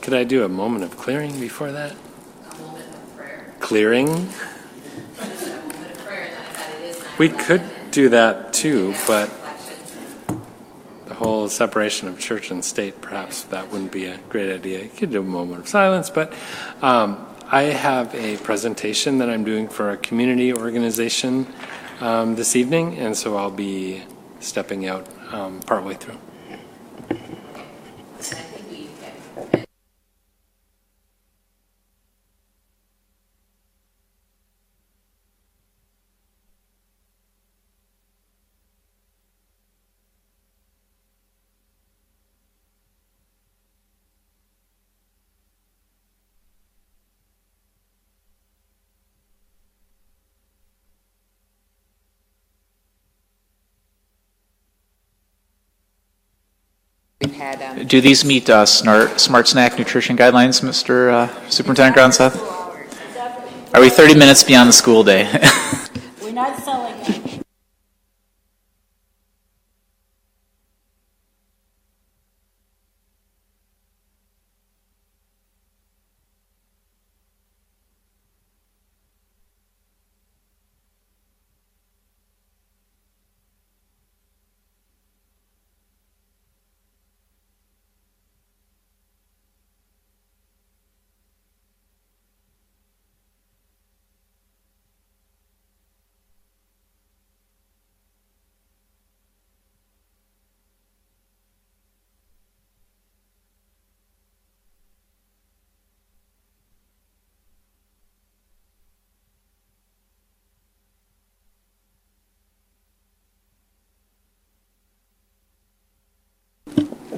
Could I do a moment of clearing before that? A moment of prayer. Clearing? A moment of prayer, and that it is 9/11. We could do that too, but Reflection. the whole separation of church and state, perhaps that wouldn't be a great idea. You could do a moment of silence, but I have a presentation that I'm doing for a community organization this evening, and so I'll be stepping out partway through. And I think we can. We've had, Do these meet Smart Snack Nutrition Guidelines, Mr. Superintendent Gronseth? Are we 30 minutes beyond the school day? We're not selling it.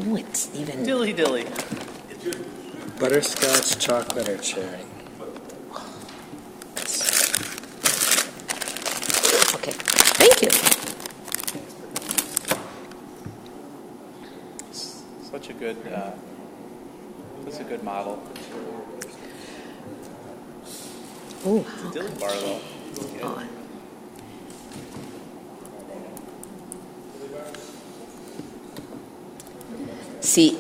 oh, it's even. Dilly dilly. Butterscotch, chocolate, or cherry? Okay, thank you. Such a good model. Oh, Dilly bar though. oh. See,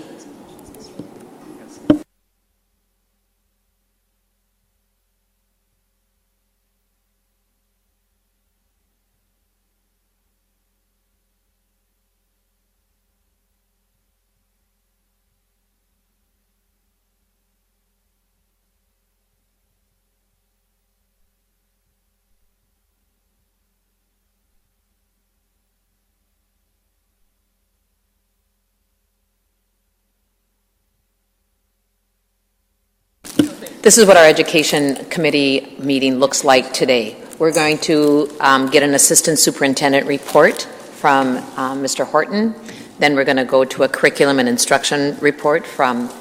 this is what our education committee meeting looks like today. We're going to get an assistant superintendent report from Mr. Horton. Then we're going to go to a curriculum and instruction report from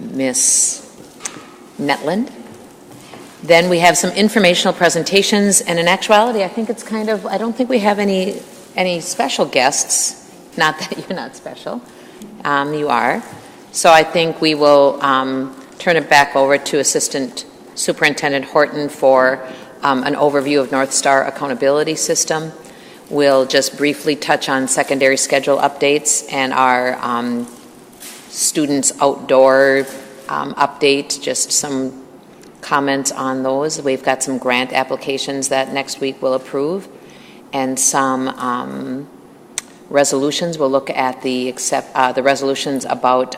Ms. Netland. Then we have some informational presentations, and in actuality, I think it's kind of, I don't think we have any special guests. Not that you're not special. You are. So I think we will turn it back over to Assistant Superintendent Horton for an overview of North Star Accountability System. We'll just briefly touch on secondary schedule updates and our students outdoor update, just some comments on those. We've got some grant applications that next week we'll approve, and some resolutions. We'll look at the resolutions about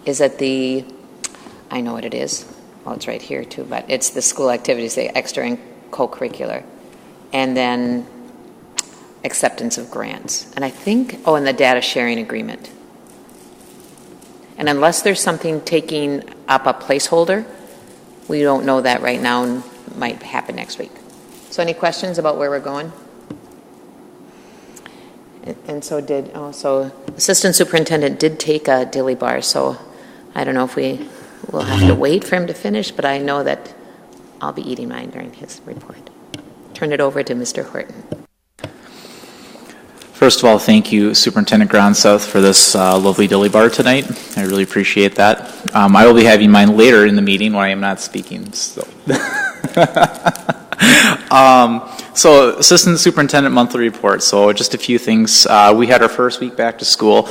is it the, I know what it is. Oh, it's right here too, but it's the school activities, the extra and co-curricular. And then acceptance of grants. And I think, oh, and the data sharing agreement. And unless there's something taking up a placeholder, we don't know that right now, and it might happen next week. So any questions about where we're going? And so so Assistant Superintendent did take a dilly bar, so I don't know if we will have to wait for him to finish, but I know that I'll be eating mine during his report. Turn it over to Mr. Horton. First of all, thank you, Superintendent Gronseth, for this lovely dilly bar tonight. I really appreciate that. I will be having mine later in the meeting when I am not speaking. So, so Assistant Superintendent Monthly Report. So just a few things. We had our first week back to school.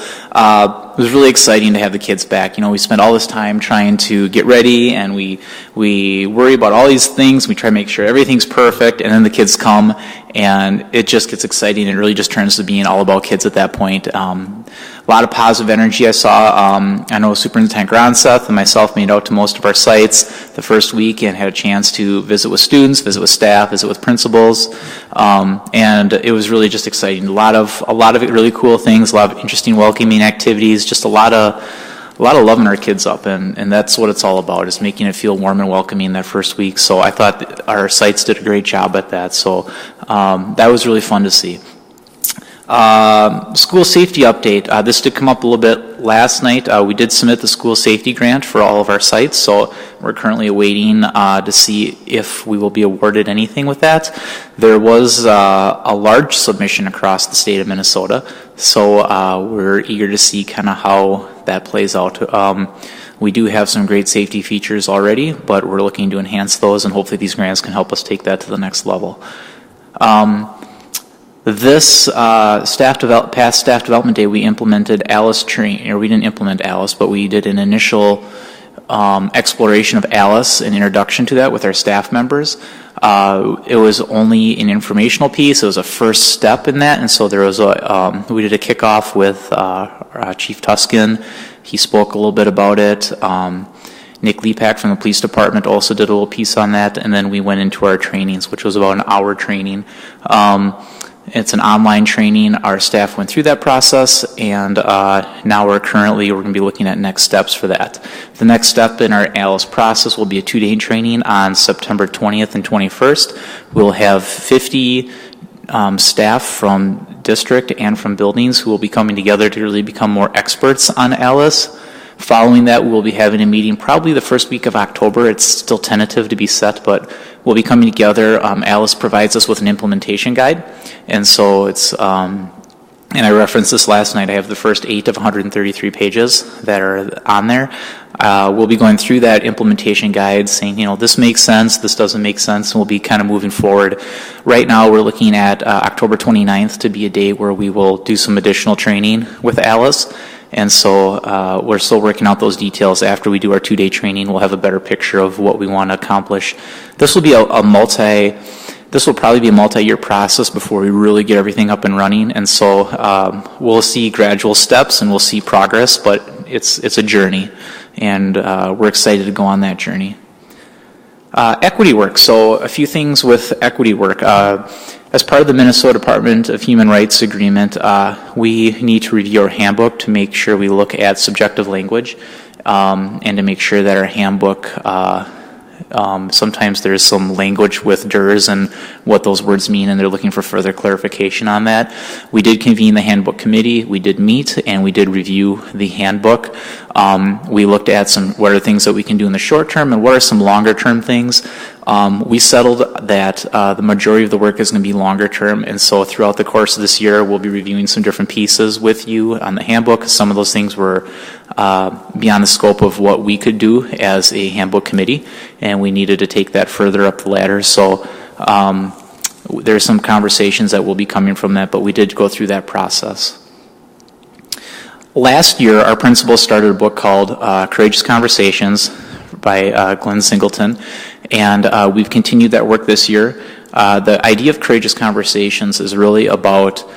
it was really exciting to have the kids back. We spent all this time trying to get ready, and we worry about all these things. We try to make sure everything's perfect, and then the kids come, and it just gets exciting. It really just turns to being all about kids at that point. A lot of positive energy I saw. I know Superintendent Gronseth and myself made out to most of our sites the first week and had a chance to visit with students, visit with staff, visit with principals, and it was really just exciting. A lot of really cool things, a lot of interesting welcoming activities, just a lot of loving our kids up, and that's what it's all about, is making it feel warm and welcoming that first week. So I thought our sites did a great job at that. So that was really fun to see. School safety update. This did come up a little bit last night. We did submit the school safety grant for all of our sites, so we're currently awaiting to see if we will be awarded anything with that. There was a large submission across the state of Minnesota, so we're eager to see kind of how that plays out. We do have some great safety features already, but we're looking to enhance those, and hopefully these grants can help us take that to the next level. This past staff development day, we implemented ALICE training, or we didn't implement ALICE, but we did an initial exploration of ALICE, an introduction to that with our staff members. It was only an informational piece. It was a first step in that, and so there was we did a kickoff with Chief Tuscan. He spoke a little bit about it. Nick Lepak from the police department also did a little piece on that, and then we went into our trainings, which was about an hour training. It's an online training. Our staff went through that process, and now we're going to be looking at next steps for that. The next step in our ALICE process will be a 2-day training on September 20th and 21st. We'll have 50 staff from district and from buildings who will be coming together to really become more experts on ALICE. Following that, we'll be having a meeting probably the first week of October. It's still tentative to be set, but we'll be coming together. ALICE provides us with an implementation guide, and so it's, and I referenced this last night, I have the first 8 of 133 pages that are on there. We'll be going through that implementation guide saying, this makes sense, this doesn't make sense, and we'll be kind of moving forward. Right now, we're looking at October 29th to be a day where we will do some additional training with ALICE. And so we're still working out those details. After we do our 2-day training, we'll have a better picture of what we want to accomplish. This will be this will probably be a multi-year process before we really get everything up and running. And so we'll see gradual steps and we'll see progress, but it's a journey, and we're excited to go on that journey. Equity work. So a few things with equity work. As part of the Minnesota Department of Human Rights Agreement, we need to review our handbook to make sure we look at subjective language, and to make sure that our handbook, sometimes there's some language with DERS and what those words mean, and they're looking for further clarification on that. We did convene the handbook committee, we did meet, and we did review the handbook. We looked at what are things that we can do in the short term and what are some longer term things. We settled that the majority of the work is going to be longer term, and so throughout the course of this year, we'll be reviewing some different pieces with you on the handbook. Some of those things were beyond the scope of what we could do as a handbook committee, and we needed to take that further up the ladder. So there's some conversations that will be coming from that, but we did go through that process. Last year, our principal started a book called Courageous Conversations by Glenn Singleton, and we've continued that work this year. The idea of Courageous Conversations is really about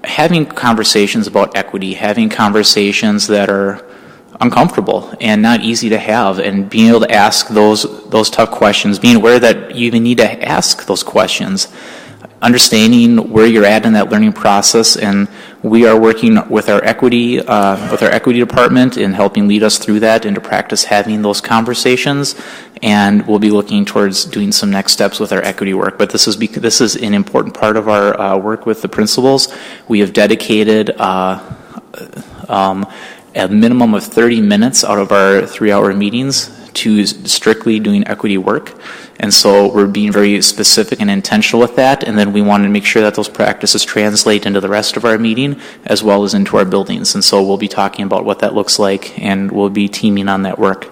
having conversations about equity, having conversations that are uncomfortable and not easy to have, and being able to ask those tough questions, being aware that you even need to ask those questions, understanding where you're at in that learning process. And we are working with our equity department in helping lead us through that and to practice having those conversations. And we'll be looking towards doing some next steps with our equity work. But this is an important part of our work with the principals. We have dedicated a minimum of 30 minutes out of our 3-hour meetings to strictly doing equity work. And so we're being very specific and intentional with that, and then we want to make sure that those practices translate into the rest of our meeting as well as into our buildings. And so we'll be talking about what that looks like, and we'll be teaming on that work.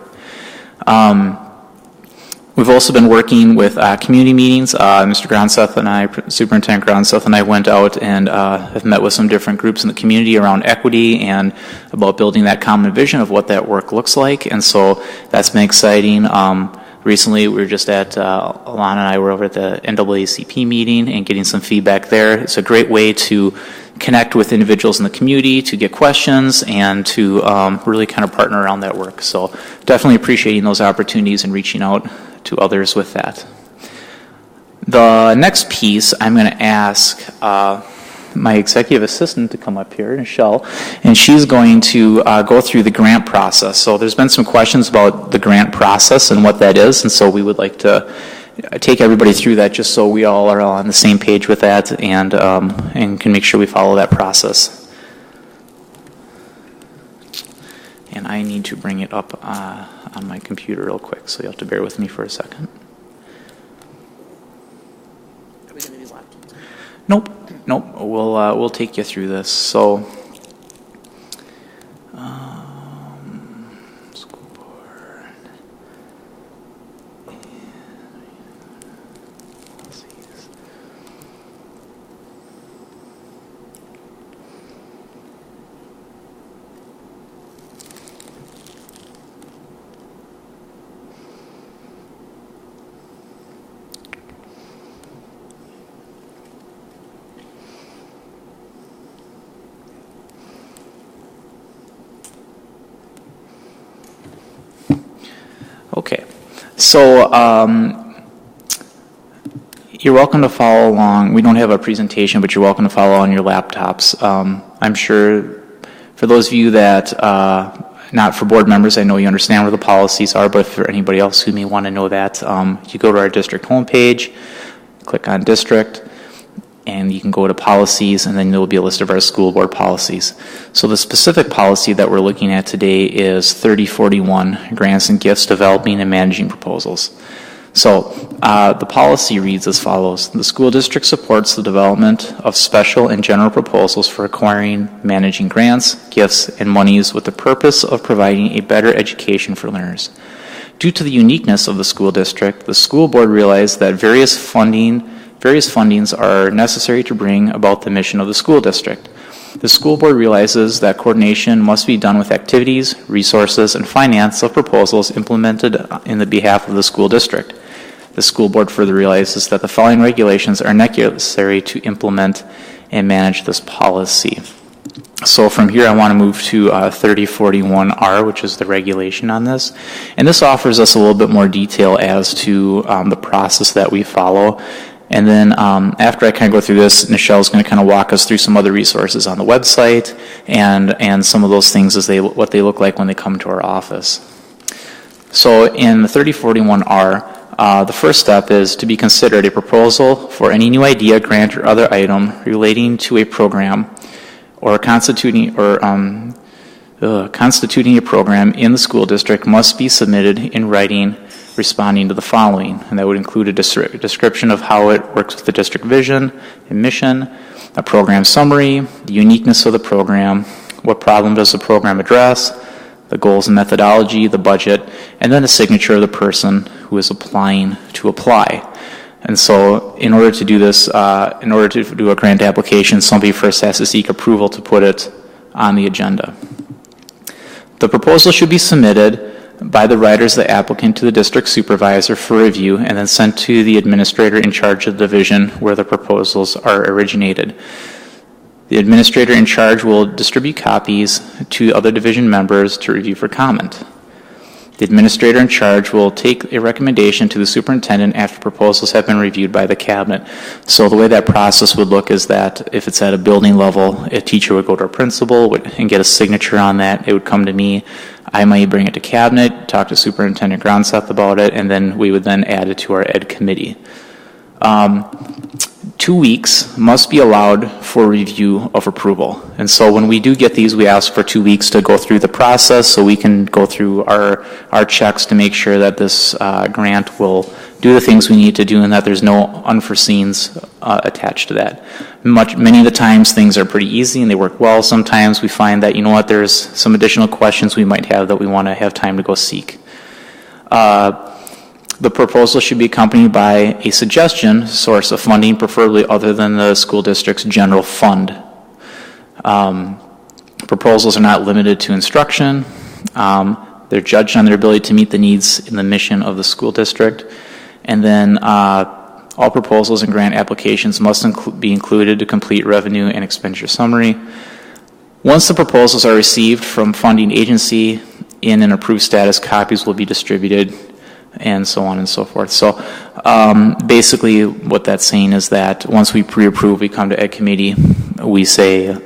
We've also been working with community meetings. Mr. Gronseth and I, Superintendent Gronseth and I went out and have met with some different groups in the community around equity and about building that common vision of what that work looks like. And so that's been exciting. Recently, we were just at, Alana and I were over at the NAACP meeting and getting some feedback there. It's a great way to connect with individuals in the community, to get questions, and to really kind of partner around that work. So definitely appreciating those opportunities and reaching out to others with that. The next piece, I'm going to ask my executive assistant to come up here, Michelle, and she's going to go through the grant process. So there's been some questions about the grant process and what that is, and so we would like to take everybody through that just so we all are on the same page with that and can make sure we follow that process. And I need to bring it up on my computer real quick, so you'll have to bear with me for a second. Are we going to do what? Nope. We'll take you through this. So, school board. Okay, so you're welcome to follow along. We don't have a presentation, but you're welcome to follow on your laptops. I'm sure for those of you that, not for board members, I know you understand where the policies are, but for anybody else who may want to know that, you go to our district homepage, click on district, and you can go to policies, and then there will be a list of our school board policies. So the specific policy that we're looking at today is 3041, grants and gifts, developing and managing proposals. So the policy reads as follows: the school district supports the development of special and general proposals for acquiring, managing grants, gifts, and monies with the purpose of providing a better education for learners. Due to the uniqueness of the school district, the school board realized that various fundings are necessary to bring about the mission of the school district. The school board realizes that coordination must be done with activities, resources, and finance of proposals implemented in the behalf of the school district. The school board further realizes that the following regulations are necessary to implement and manage this policy. So from here, I want to move to 3041R, which is the regulation on this. And this offers us a little bit more detail as to the process that we follow. And then after I kind of go through this, Michelle's going to kind of walk us through some other resources on the website and some of those things as what they look like when they come to our office. So in the 3041R, the first step is to be considered a proposal for any new idea, grant, or other item relating to a program or constituting a program in the school district must be submitted in writing responding to the following, and that would include a description of how it works with the district vision and mission, a program summary, the uniqueness of the program, what problem does the program address, the goals and methodology, the budget, and then a signature of the person who is applying to apply. And so in order to do this, in order to do a grant application, somebody first has to seek approval to put it on the agenda. The proposal should be submitted by the writers, the applicant, to the district supervisor for review, and then sent to the administrator in charge of the division where the proposals are originated. The administrator in charge will distribute copies to other division members to review for comment. The administrator in charge will take a recommendation to the superintendent after proposals have been reviewed by the cabinet. So the way that process would look is that if it's at a building level, a teacher would go to a principal and get a signature on that. It would come to me. I might bring it to cabinet, talk to Superintendent Gronseth about it, and then we would then add it to our ed committee. 2 weeks must be allowed for review of approval. And so when we do get these, we ask for 2 weeks to go through the process so we can go through our checks to make sure that this grant will do the things we need to do and that there's no unforeseens attached to that. Many of the times things are pretty easy and they work well. Sometimes we find that, you know what, there's some additional questions we might have that we want to have time to go seek. The proposal should be accompanied by a suggestion source of funding, preferably other than the school district's general fund. Proposals are not limited to instruction. They're judged on their ability to meet the needs in the mission of the school district. And then all proposals and grant applications must be included to complete revenue and expenditure summary. Once the proposals are received from funding agency in an approved status, copies will be distributed, and so on and so forth. So basically what that's saying is that once we pre-approve, we come to Ed Committee, we say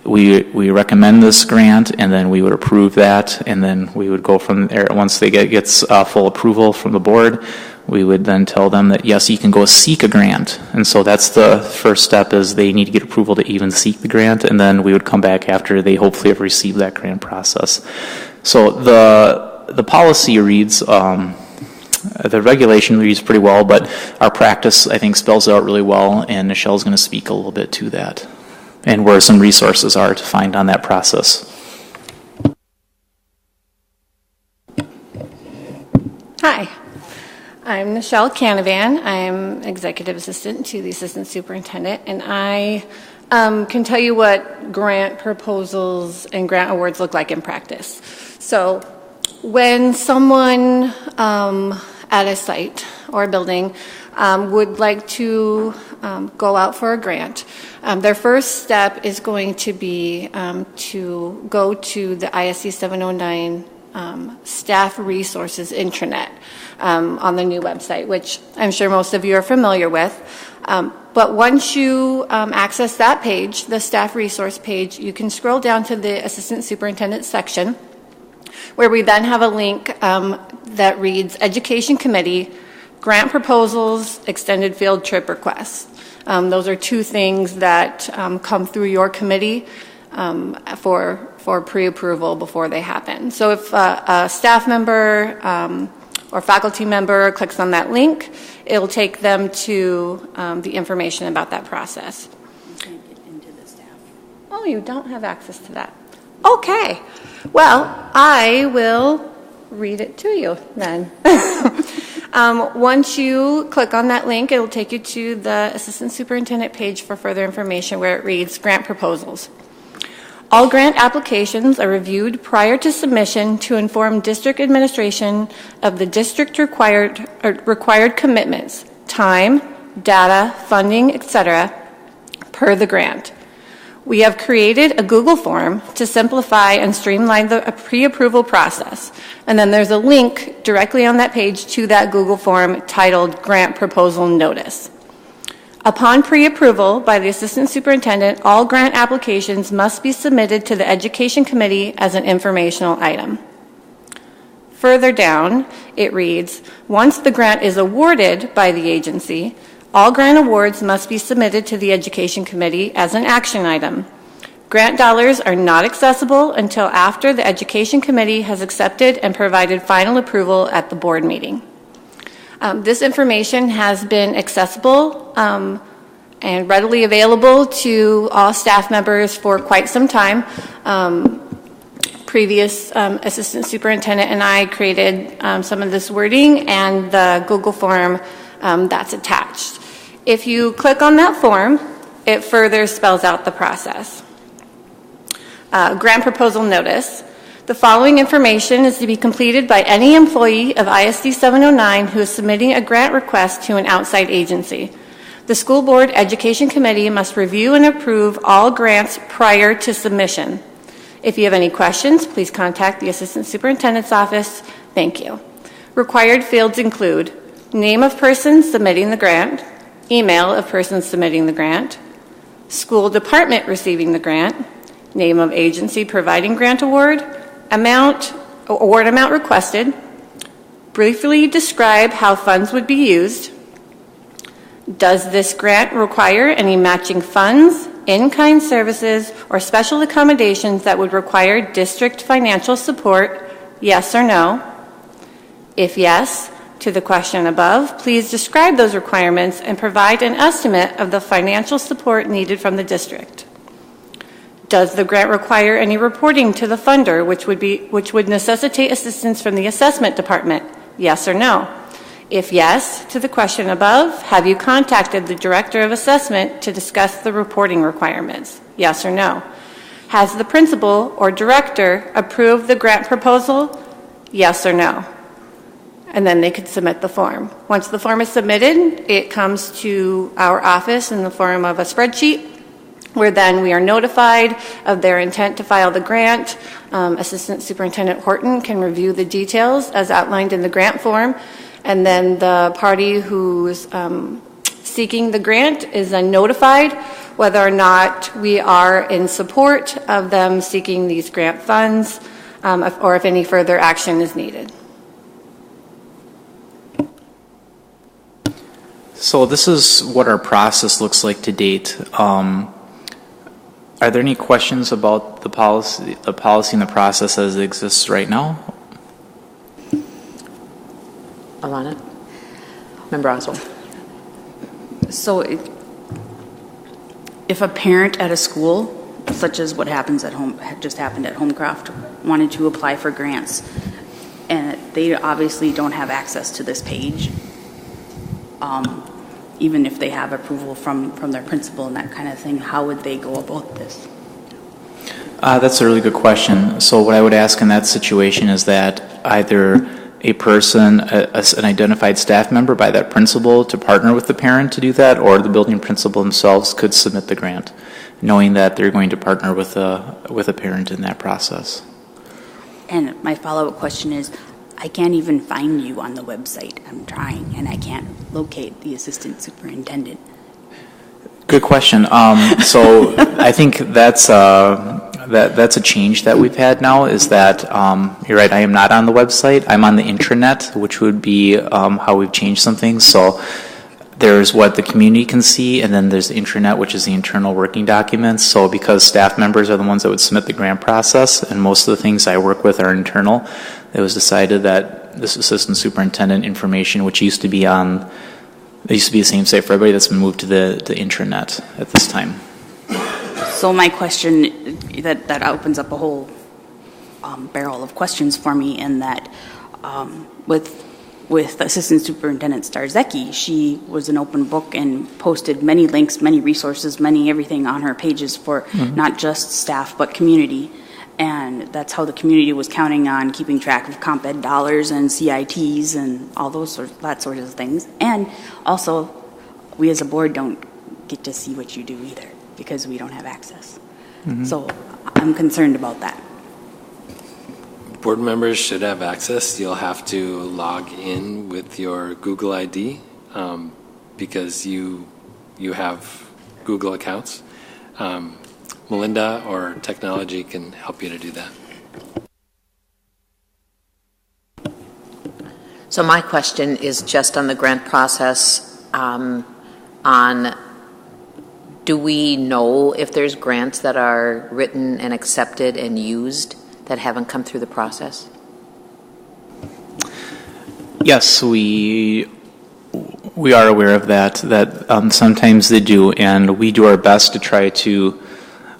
we recommend this grant, and then we would approve that, and then we would go from there. Once they gets full approval from the board, we would then tell them that yes, you can go seek a grant. And so that's the first step, is they need to get approval to even seek the grant, and then we would come back after they hopefully have received that grant process. So the policy reads, the regulation reads pretty well, but our practice, I think, spells it out really well, and Michelle's going to speak a little bit to that and where some resources are to find on that process. Hi, I'm Michelle Canavan. I'm Executive Assistant to the Assistant Superintendent, and I can tell you what grant proposals and grant awards look like in practice. So when someone at a site or a building would like to go out for a grant, their first step is going to be to go to the ISD 709 staff resources intranet on the new website, which I'm sure most of you are familiar with. But once you access that page, the staff resource page, you can scroll down to the Assistant Superintendent section, where we then have a link that reads Education Committee, Grant Proposals, Extended Field Trip Requests. Those are two things that come through your committee for pre-approval before they happen. So if a staff member or faculty member clicks on that link, it'll take them to the information about that process. You can't get into the staff. Oh, you don't have access to that. Okay. Well, I will read it to you then. Once you click on that link, it'll take you to the Assistant Superintendent page for further information, where it reads Grant Proposals. All grant applications are reviewed prior to submission to inform district administration of the district required commitments, time, data, funding, etc., per the grant. We have created a Google form to simplify and streamline the pre-approval process. And then there's a link directly on that page to that Google form titled Grant Proposal Notice. Upon pre-approval by the Assistant Superintendent, all grant applications must be submitted to the Education Committee as an informational item. Further down, it reads, once the grant is awarded by the agency, all grant awards must be submitted to the Education Committee as an action item. Grant dollars are not accessible until after the Education Committee has accepted and provided final approval at the board meeting. This information has been accessible and readily available to all staff members for quite some time. Previous Assistant Superintendent and I created some of this wording and the Google form that's attached. If you click on that form, it further spells out the process. Grant Proposal Notice. The following information is to be completed by any employee of ISD 709 who is submitting a grant request to an outside agency. The School Board Education Committee must review and approve all grants prior to submission. If you have any questions, please contact the Assistant Superintendent's office. Thank you. Required fields include name of person submitting the grant, email of person submitting the grant, school department receiving the grant, name of agency providing grant award, award amount requested, briefly describe how funds would be used. Does this grant require any matching funds, in-kind services, or special accommodations that would require district financial support? Yes or no? If yes, to the question above, please describe those requirements and provide an estimate of the financial support needed from the district. Does the grant require any reporting to the funder, which would necessitate assistance from the assessment department? Yes or no? If yes, to the question above, have you contacted the Director of Assessment to discuss the reporting requirements? Yes or no? Has the principal or director approved the grant proposal? Yes or no? And then they could submit the form. Once the form is submitted, it comes to our office in the form of a spreadsheet, where then we are notified of their intent to file the grant. Assistant Superintendent Horton can review the details as outlined in the grant form, and then the party who's seeking the grant is then notified whether or not we are in support of them seeking these grant funds, or if any further action is needed. So this is what our process looks like to date. Are there any questions about the policy and the process as it exists right now? Alana? Member Oswald? So if a parent at a school, such as what happens at home, just happened at Homecraft, wanted to apply for grants, and they obviously don't have access to this page, even if they have approval from their principal and that kind of thing, how would they go about this? That's a really good question. So what I would ask in that situation is that either a person, an identified staff member by that principal to partner with the parent to do that, or the building principal themselves could submit the grant, knowing that they're going to partner with a parent in that process. And my follow-up question is, I can't even find you on the website. I'm trying, and I can't locate the assistant superintendent. Good question. So I think that's a change that we've had now. Is that you're right? I am not on the website. I'm on the intranet, which would be how we've changed some things. So there's what the community can see, and then there's the intranet, which is the internal working documents. So because staff members are the ones that would submit the grant process, and most of the things I work with are internal, it was decided that this assistant superintendent information, which used to be on, it used to be the same site for everybody, that's been moved to the intranet at this time. So my question, that opens up a whole barrel of questions for me, in that with Assistant Superintendent Starzecki, she was an open book and posted many links, many resources, everything on her pages for not just staff but community. And that's how the community was counting on keeping track of comp ed dollars and CITs and all that sort of things. And also, we as a board don't get to see what you do either, because we don't have access. So I'm concerned about that. Board members should have access. You'll have to log in with your Google ID because you have Google accounts. Melinda or technology can help you to do that. So my question is just on the grant process, do we know if there's grants that are written and accepted and used that haven't come through the process? Yes, we are aware of that sometimes they do, and we do our best to try to.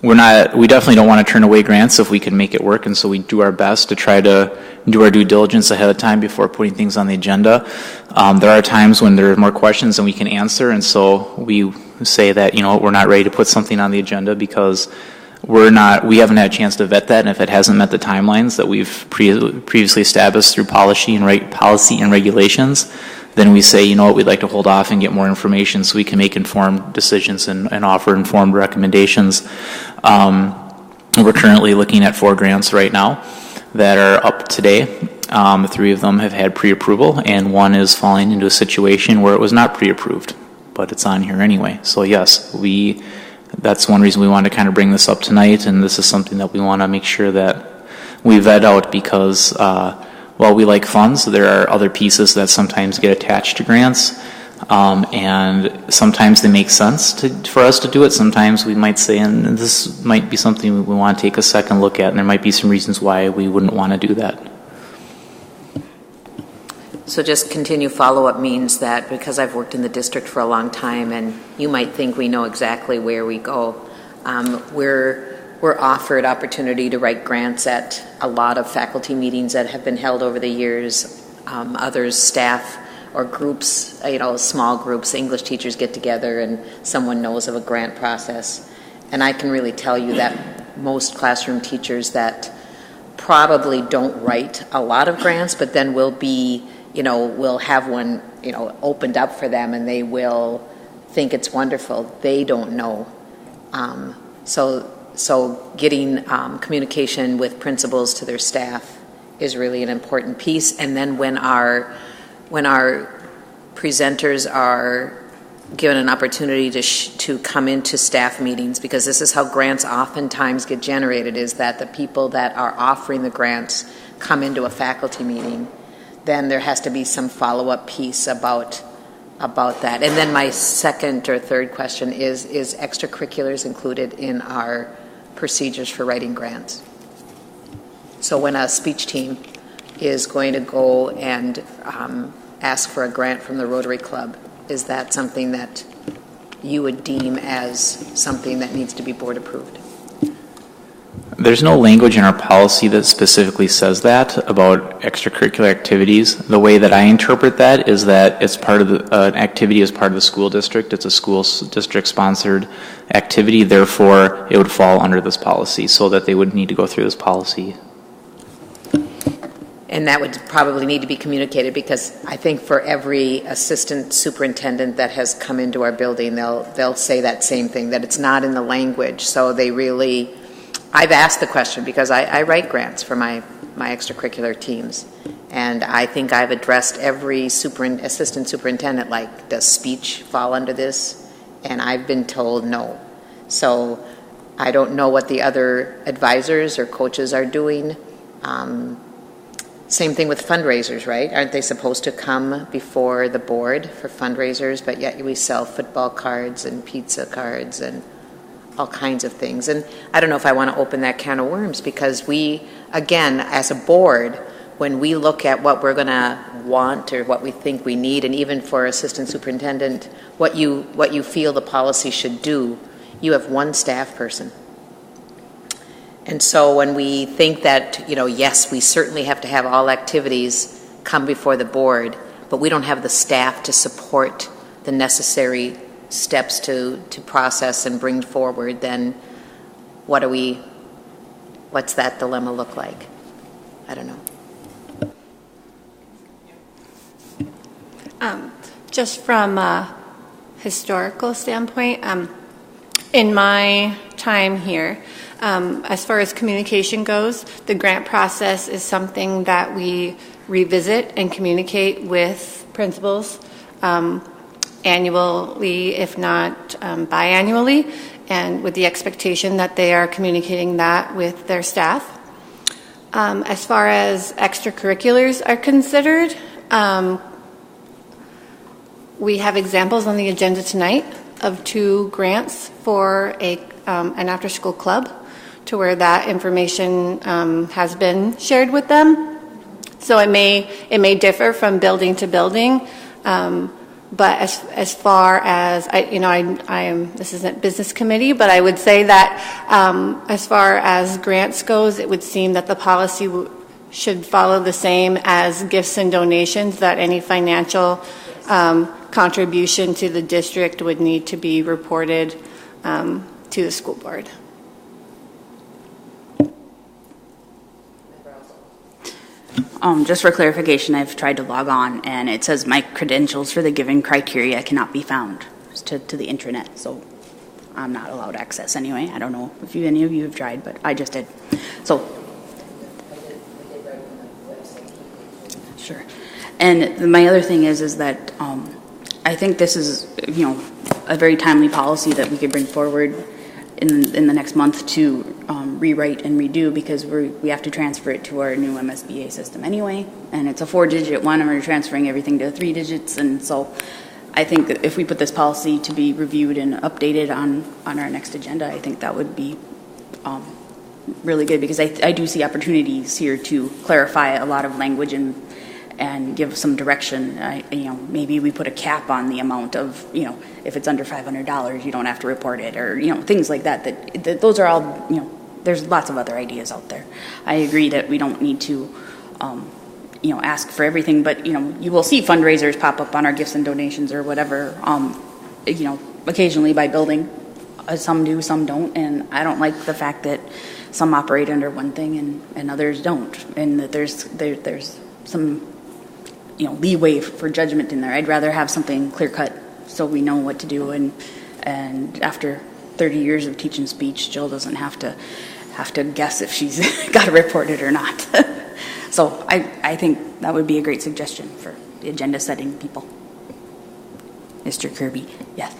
We definitely don't want to turn away grants if we can make it work, and so we do our best to try to do our due diligence ahead of time before putting things on the agenda. There are times when there are more questions than we can answer, and so we say that, we're not ready to put something on the agenda because we haven't had a chance to vet that, and if it hasn't met the timelines that we've previously established through policy and regulations, then we say, we'd like to hold off and get more information so we can make informed decisions and offer informed recommendations. We're currently looking at 4 grants right now that are up today. 3 of them have had pre-approval, and 1 is falling into a situation where it was not pre-approved, but it's on here anyway. So yes, that's one reason we want to kind of bring this up tonight, and this is something that we want to make sure that we vet out, because while we like funds, there are other pieces that sometimes get attached to grants, and sometimes they make sense for us to do it. Sometimes we might say, and this might be something we want to take a second look at, and there might be some reasons why we wouldn't want to do that. So just continue follow-up means that, because I've worked in the district for a long time, and you might think we know exactly where we go, we're offered opportunity to write grants at a lot of faculty meetings that have been held over the years. Others, staff or groups, small groups, English teachers get together and someone knows of a grant process. And I can really tell you that most classroom teachers that probably don't write a lot of grants, but then will have one, opened up for them, and they will think it's wonderful. They don't know. So getting communication with principals to their staff is really an important piece. And then when our presenters are given an opportunity to come into staff meetings, because this is how grants oftentimes get generated, is that the people that are offering the grants come into a faculty meeting, then there has to be some follow-up piece about that. And then my second or third question is extracurriculars included in our procedures for writing grants? So when a speech team is going to go and ask for a grant from the Rotary Club, is that something that you would deem as something that needs to be board approved? There's no language in our policy that specifically says that about extracurricular activities. The way that I interpret that is that it's part of an activity as part of the school district. It's a school district sponsored activity. Therefore, it would fall under this policy, so that they would need to go through this policy. And that would probably need to be communicated, because I think for every assistant superintendent that has come into our building, they'll say that same thing, that it's not in the language. So they really, I've asked the question because I write grants for my extracurricular teams. And I think I've addressed every assistant superintendent, like, does speech fall under this? And I've been told no. So I don't know what the other advisors or coaches are doing. Same thing with fundraisers, right? Aren't they supposed to come before the board for fundraisers? But yet we sell football cards and pizza cards and all kinds of things. And I don't know if I want to open that can of worms, because we, again, as a board, when we look at what we're going to want or what we think we need, and even for assistant superintendent, what you feel the policy should do, you have one staff person. And so when we think that, yes, we certainly have to have all activities come before the board, but we don't have the staff to support the necessary steps to process and bring forward, then what's that dilemma look like? I don't know. Just from a historical standpoint, in my time here, as far as communication goes, the grant process is something that we revisit and communicate with principals annually, if not biannually, and with the expectation that they are communicating that with their staff. As far as extracurriculars are considered, we have examples on the agenda tonight of 2 grants for an after-school club, to where that information has been shared with them. So it may differ from building to building, but as far as I am, this isn't business committee, but I would say that as far as grants goes, it would seem that the policy should follow the same as gifts and donations, that any financial contribution to the district would need to be reported to the school board. Just for clarification, I've tried to log on, and it says my credentials for the given criteria cannot be found to the intranet, so I'm not allowed access anyway. I don't know if any of you have tried, but I just did. So, sure. And my other thing is that I think this is, a very timely policy that we could bring forward in the next month to rewrite and redo, because we have to transfer it to our new MSBA system anyway, and it's a 4-digit one, and we're transferring everything to 3 digits, and so I think that if we put this policy to be reviewed and updated on our next agenda, I think that would be really good, because I do see opportunities here to clarify a lot of language and give some direction. Maybe we put a cap on the amount of, if it's under $500, you don't have to report it, or, things like that. That those are all, there's lots of other ideas out there. I agree that we don't need to ask for everything, but, you will see fundraisers pop up on our gifts and donations or whatever, occasionally by building. Some do, some don't, and I don't like the fact that some operate under one thing and others don't, and that there's some, leeway for judgment in there. I'd rather have something clear cut so we know what to do, and after 30 years of teaching speech, Jill doesn't have to guess if she's got to report it or not. So I think that would be a great suggestion for the agenda setting people. Mr. Kirby, yes.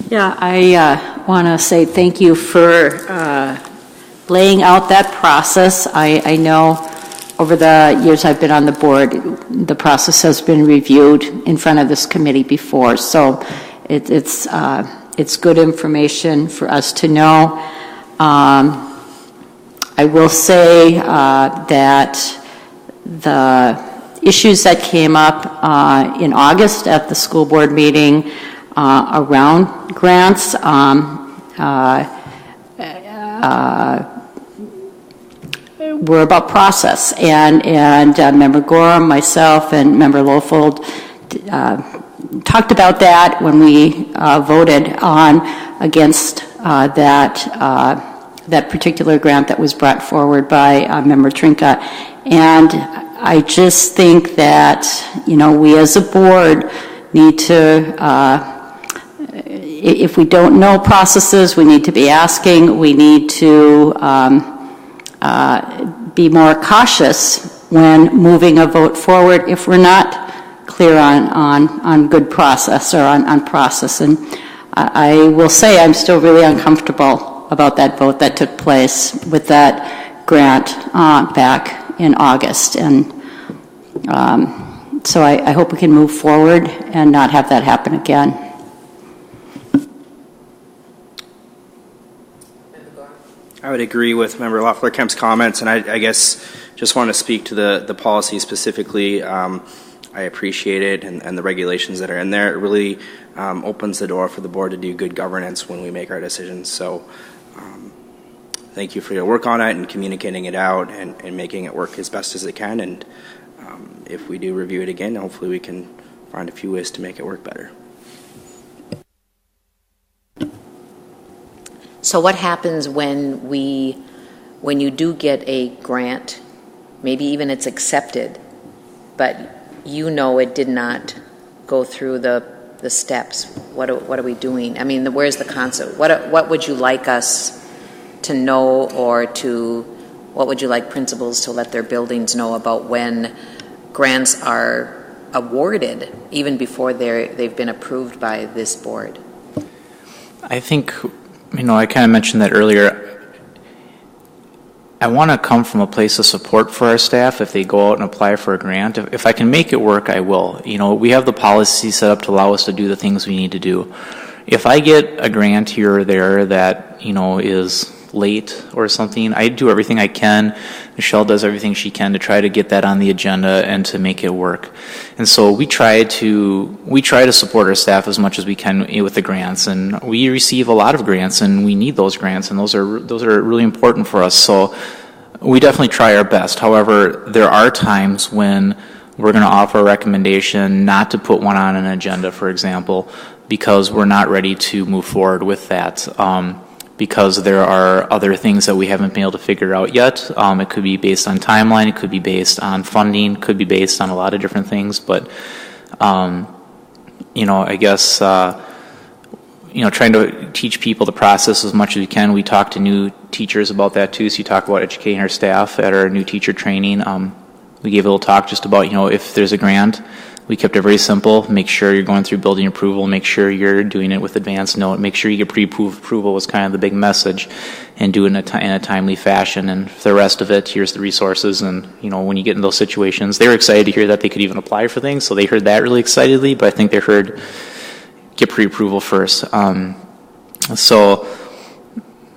Yeah, I want to say thank you for laying out that process. I know over the years I've been on the board, the process has been reviewed in front of this committee before, so it's good information for us to know. I will say that the issues that came up in August at the school board meeting around grants were about process, and Member Gorham, myself, and Member Lofold talked about that when we voted on against that particular grant that was brought forward by Member Trinka. And I just think that, we as a board need to, if we don't know processes, we need to be asking, we need to be more cautious when moving a vote forward if we're not clear on good process or on process. And I will say I'm still really uncomfortable about that vote that took place with that grant back in August. And so I hope we can move forward and not have that happen again. I would agree with Member Loeffler-Kemp's comments, and I guess just want to speak to the policy specifically. I appreciate it and the regulations that are in there. It really opens the door for the board to do good governance when we make our decisions. So thank you for your work on it and communicating it out and making it work as best as it can. And if we do review it again, hopefully we can find a few ways to make it work better. So what happens when you do get a grant, maybe even it's accepted, but it did not go through the steps? What are we doing? I mean, where's the concept? What would you like us to know, or what would you like principals to let their buildings know about when grants are awarded, even before they've been approved by this board? I think, I kind of mentioned that earlier. I want to come from a place of support for our staff if they go out and apply for a grant. If I can make it work, I will. We have the policy set up to allow us to do the things we need to do. If I get a grant here or there that, is late or something, I do everything I can. Michelle does everything she can to try to get that on the agenda and to make it work. And so we try to support our staff as much as we can with the grants, and we receive a lot of grants, and we need those grants, and those are really important for us. So we definitely try our best. However, there are times when we're going to offer a recommendation not to put one on an agenda, for example, because we're not ready to move forward with that. Because there are other things that we haven't been able to figure out yet. It could be based on timeline, it could be based on funding, it could be based on a lot of different things. But, I guess, trying to teach people the process as much as we can. We talk to new teachers about that too. So you talk about educating our staff at our new teacher training. We gave a little talk just about, if there's a grant, we kept it very simple. Make sure you're going through building approval. Make sure you're doing it with advance note. Make sure you get pre-approval was kind of the big message, and do it in a timely fashion. And for the rest of it, here's the resources. And, when you get in those situations, they were excited to hear that they could even apply for things. So they heard that really excitedly, but I think they heard get pre-approval first. So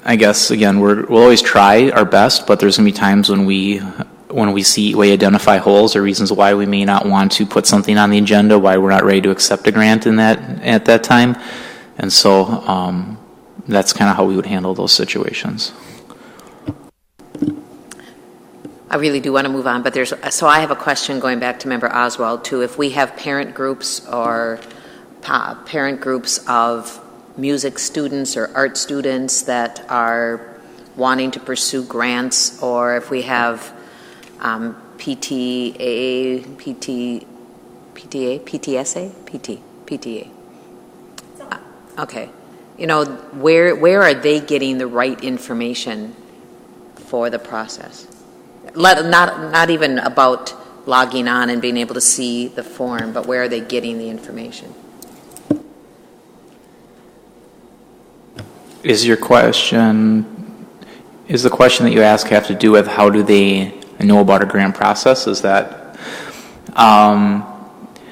I guess, again, we'll always try our best, but there's going to be times when we identify holes or reasons why we may not want to put something on the agenda, why we're not ready to accept a grant at that time. And so that's kind of how we would handle those situations. I really do want to move on, but so I have a question going back to Member Oswald too. If we have parent groups or parent groups of music students or art students that are wanting to pursue grants, or if we have PTA, okay. You know, where are they getting the right information for the process? Not even about logging on and being able to see the form, but where are they getting the information? Is the question that you ask have to do with how do they know about a grant process? Is that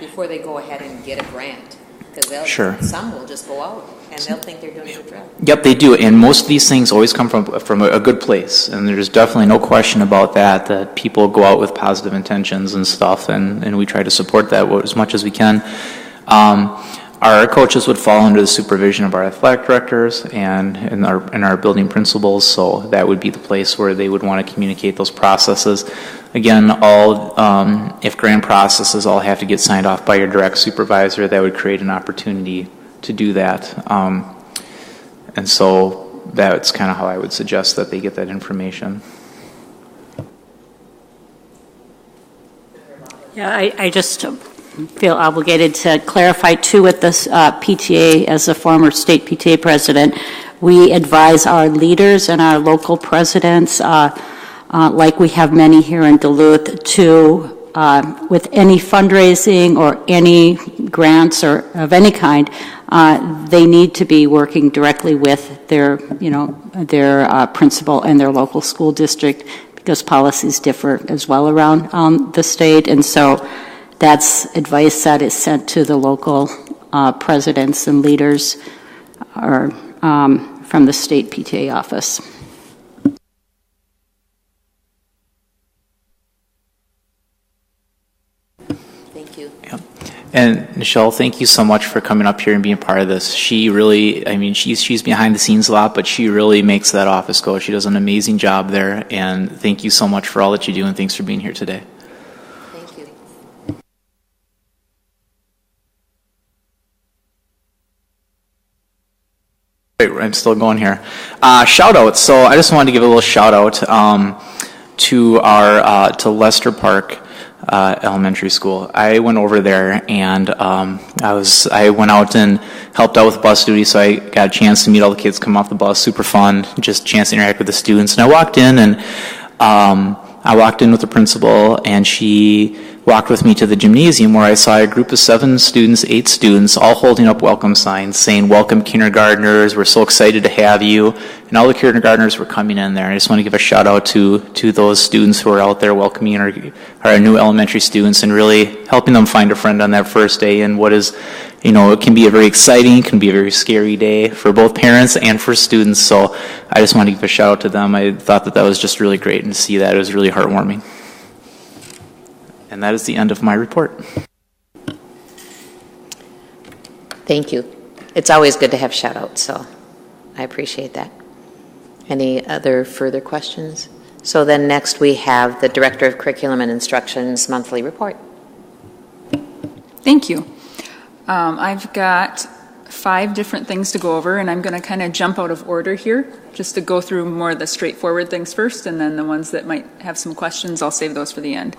before they go ahead and get a grant? Because some will just go out and they'll think they're doing a good job. Yep, they do, and most of these things always come from a good place, and there's definitely no question about that people go out with positive intentions and stuff, and we try to support that as much as we can. Our coaches would fall under the supervision of our athletic directors and our building principals, so that would be the place where they would want to communicate those processes. Again, if grant processes all have to get signed off by your direct supervisor, that would create an opportunity to do that. And so that's kind of how I would suggest that they get that information. Yeah, I just feel obligated to clarify too with this PTA. As a former state PTA president, we advise our leaders and our local presidents, like we have many here in Duluth, to with any fundraising or any grants or of any kind, they need to be working directly with their principal and their local school district, because policies differ as well around the state, and so that's advice that is sent to the local presidents and leaders or from the state PTA office. Thank you. Yep. And Michelle, thank you so much for coming up here and being part of this. She really, she's behind the scenes a lot, but she really makes that office go. She does an amazing job there, and thank you so much for all that you do, and thanks for being here today. Thank you. I'm still going here. Shout out. So I just wanted to give a little shout out to our to Lester Park Elementary School. I went over there and I went out and helped out with bus duty, so I got a chance to meet all the kids come off the bus. Super fun, just a chance to interact with the students. And I walked in with the principal, and she walked with me to the gymnasium, where I saw a group of 8 students, all holding up welcome signs saying, "Welcome kindergartners, we're so excited to have you." And all the kindergartners were coming in there. I just want to give a shout out to those students who are out there welcoming our new elementary students and really helping them find a friend on that first day. And what is, it can be a very exciting, can be a very scary day for both parents and for students. So I just want to give a shout out to them. I thought that was just really great, and to see that, it was really heartwarming. And that is the end of my report. Thank you. It's always good to have shout outs, so I appreciate that. Any other further questions? So then next we have the Director of Curriculum and Instruction's monthly report. Thank you. I've got 5 different things to go over, and I'm going to kind of jump out of order here, just to go through more of the straightforward things first, and then the ones that might have some questions, I'll save those for the end.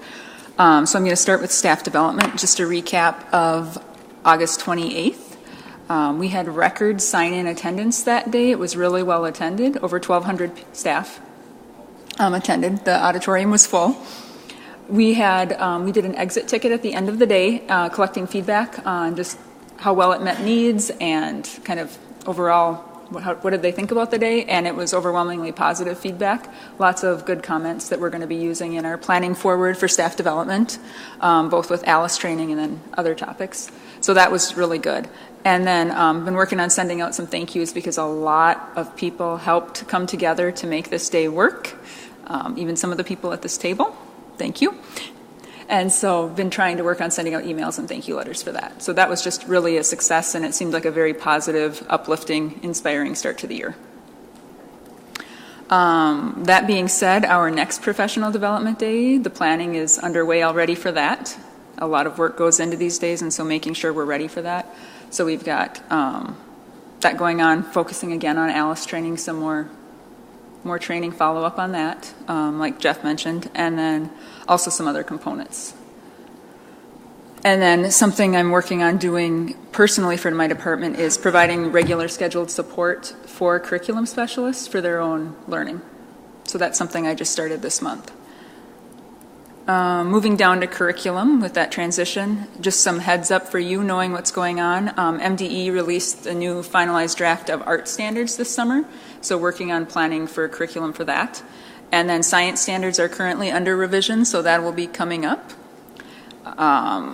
So I'm going to start with staff development. Just a recap of August 28th. We had record sign-in attendance that day. It was really well attended. Over 1,200 staff attended. The auditorium was full. We did an exit ticket at the end of the day, collecting feedback on just how well it met needs and kind of overall what did they think about the day, and it was overwhelmingly positive feedback. Lots of good comments that we're going to be using in our planning forward for staff development, both with ALICE training and then other topics. So that was really good. And then been working on sending out some thank yous, because a lot of people helped come together to make this day work, even some of the people at this table. Thank you. And so been trying to work on sending out emails and thank you letters for that. So that was just really a success, and it seemed like a very positive, uplifting, inspiring start to the year. That being said, our next professional development day, the planning is underway already for that. A lot of work goes into these days, and so making sure we're ready for that. So we've got that going on, focusing again on ALICE training, some more training follow-up on that, like Jeff mentioned, and then also some other components. And then something I'm working on doing personally for my department is providing regular scheduled support for curriculum specialists for their own learning. So that's something I just started this month. Moving down to curriculum with that transition, just some heads up for you knowing what's going on. MDE released a new finalized draft of art standards this summer, so working on planning for curriculum for that. And then science standards are currently under revision, so that will be coming up.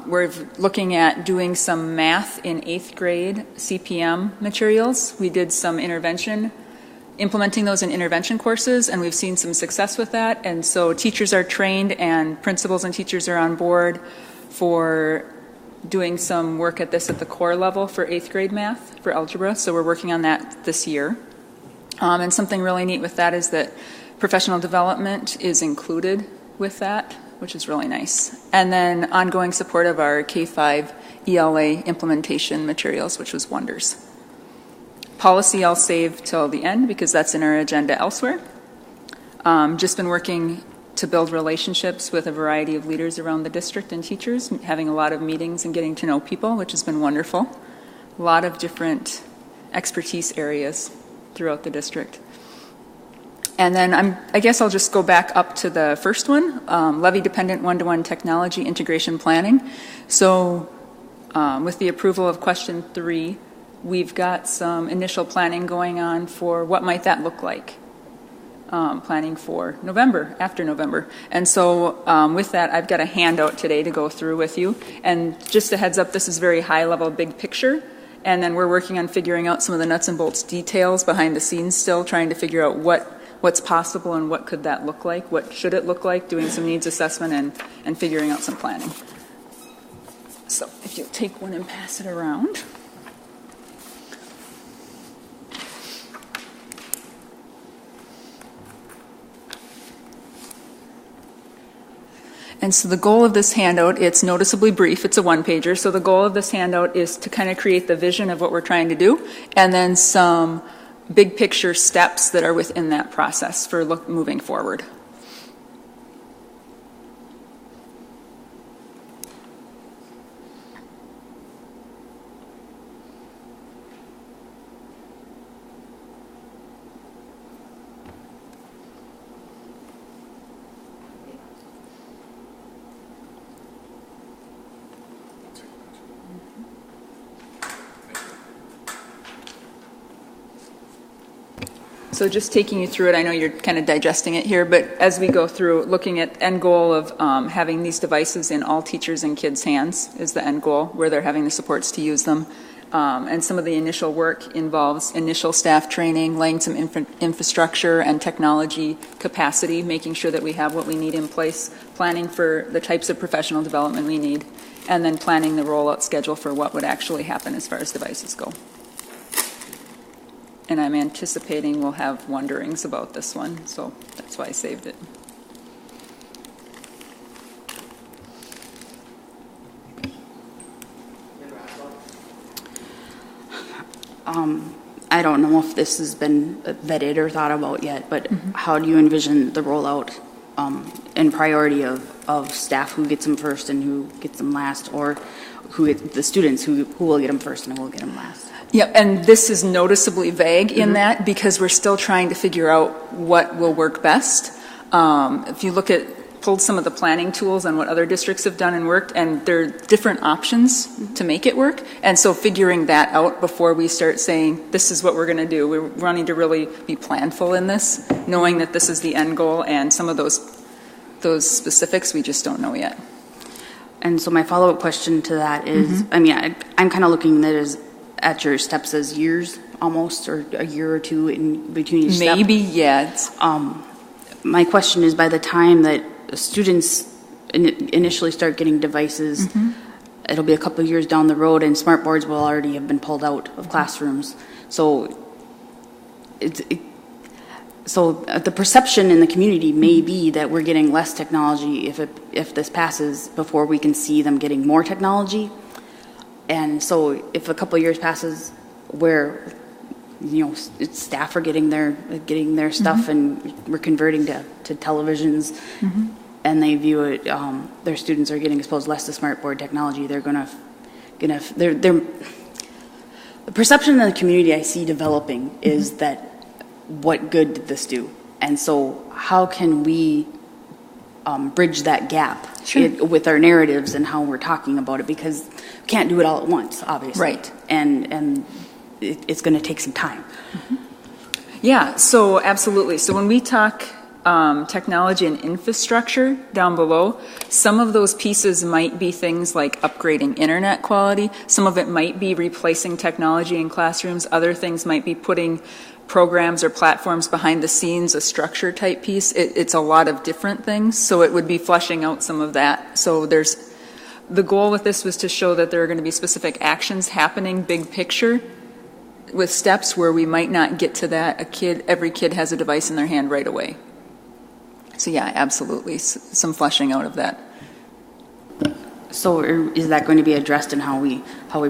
We're looking at doing some math in 8th grade CPM materials. We did some implementing those in intervention courses, and we've seen some success with that. And so teachers are trained and principals and teachers are on board for doing some work at this at the core level for 8th grade math, for algebra. So we're working on that this year. And something really neat with that is that professional development is included with that, which is really nice. And then ongoing support of our K-5 ELA implementation materials, which was wonders. Policy I'll save till the end because that's in our agenda elsewhere. Just been working to build relationships with a variety of leaders around the district and teachers, having a lot of meetings and getting to know people, which has been wonderful. A lot of different expertise areas throughout the district. And then I guess I'll just go back up to the first one, levy-dependent one-to-one technology integration planning. So with the approval of question 3, we've got some initial planning going on for what might that look like, planning for November, after November. And so with that, I've got a handout today to go through with you. And just a heads up, this is very high-level, big picture. And then we're working on figuring out some of the nuts and bolts details behind the scenes still, trying to figure out what's possible and what could that look like, what should it look like, doing some needs assessment and figuring out some planning. So if you'll take one and pass it around. And so the goal of this handout, it's noticeably brief, it's a one-pager, so the goal of this handout is to kind of create the vision of what we're trying to do, and then some big picture steps that are within that process for moving forward. So just taking you through it, I know you're kind of digesting it here, but as we go through, looking at end goal of having these devices in all teachers' and kids' hands is the end goal, where they're having the supports to use them. And some of the initial work involves initial staff training, laying some infrastructure and technology capacity, making sure that we have what we need in place, planning for the types of professional development we need, and then planning the rollout schedule for what would actually happen as far as devices go. And I'm anticipating we'll have wonderings about this one, so that's why I saved it. I don't know if this has been vetted or thought about yet, but how do you envision the rollout and priority of staff, who gets them first and who gets them last, or the students who will get them first and who will get them last? Yep, and this is noticeably vague in that because we're still trying to figure out what will work best. If you pulled some of the planning tools on what other districts have done and worked, and there are different options to make it work. And so figuring that out before we start saying, this is what we're going to do, we're wanting to really be planful in this, knowing that this is the end goal, and some of those specifics we just don't know yet. And so my follow-up question to that is, I mean, I'm kind of looking at your steps as years almost, or a year or two in between each step. Maybe, yeah. My question is, by the time that students initially start getting devices, it'll be a couple of years down the road, and smart boards will already have been pulled out of classrooms. So the perception in the community may be that we're getting less technology if this passes before we can see them getting more technology. And so if a couple of years passes where, staff are getting their stuff and we're converting to televisions, and they view it, their students are getting exposed less to smartboard technology, they're the perception in the community I see developing is that what good did this do? And so how can we bridge that gap with our narratives and how we're talking about it? Because we can't do it all at once, obviously. Right. And it's going to take some time. Yeah, so absolutely. So when we talk technology and infrastructure down below, some of those pieces might be things like upgrading internet quality. Some of it might be replacing technology in classrooms. Other things might be putting programs or platforms behind the scenes, a structure type piece. It's a lot of different things. So it would be fleshing out some of that. So the goal with this was to show that there are going to be specific actions happening, big picture, with steps where we might not get to that. Every kid has a device in their hand right away. So yeah, absolutely, some fleshing out of that. So is that going to be addressed in how we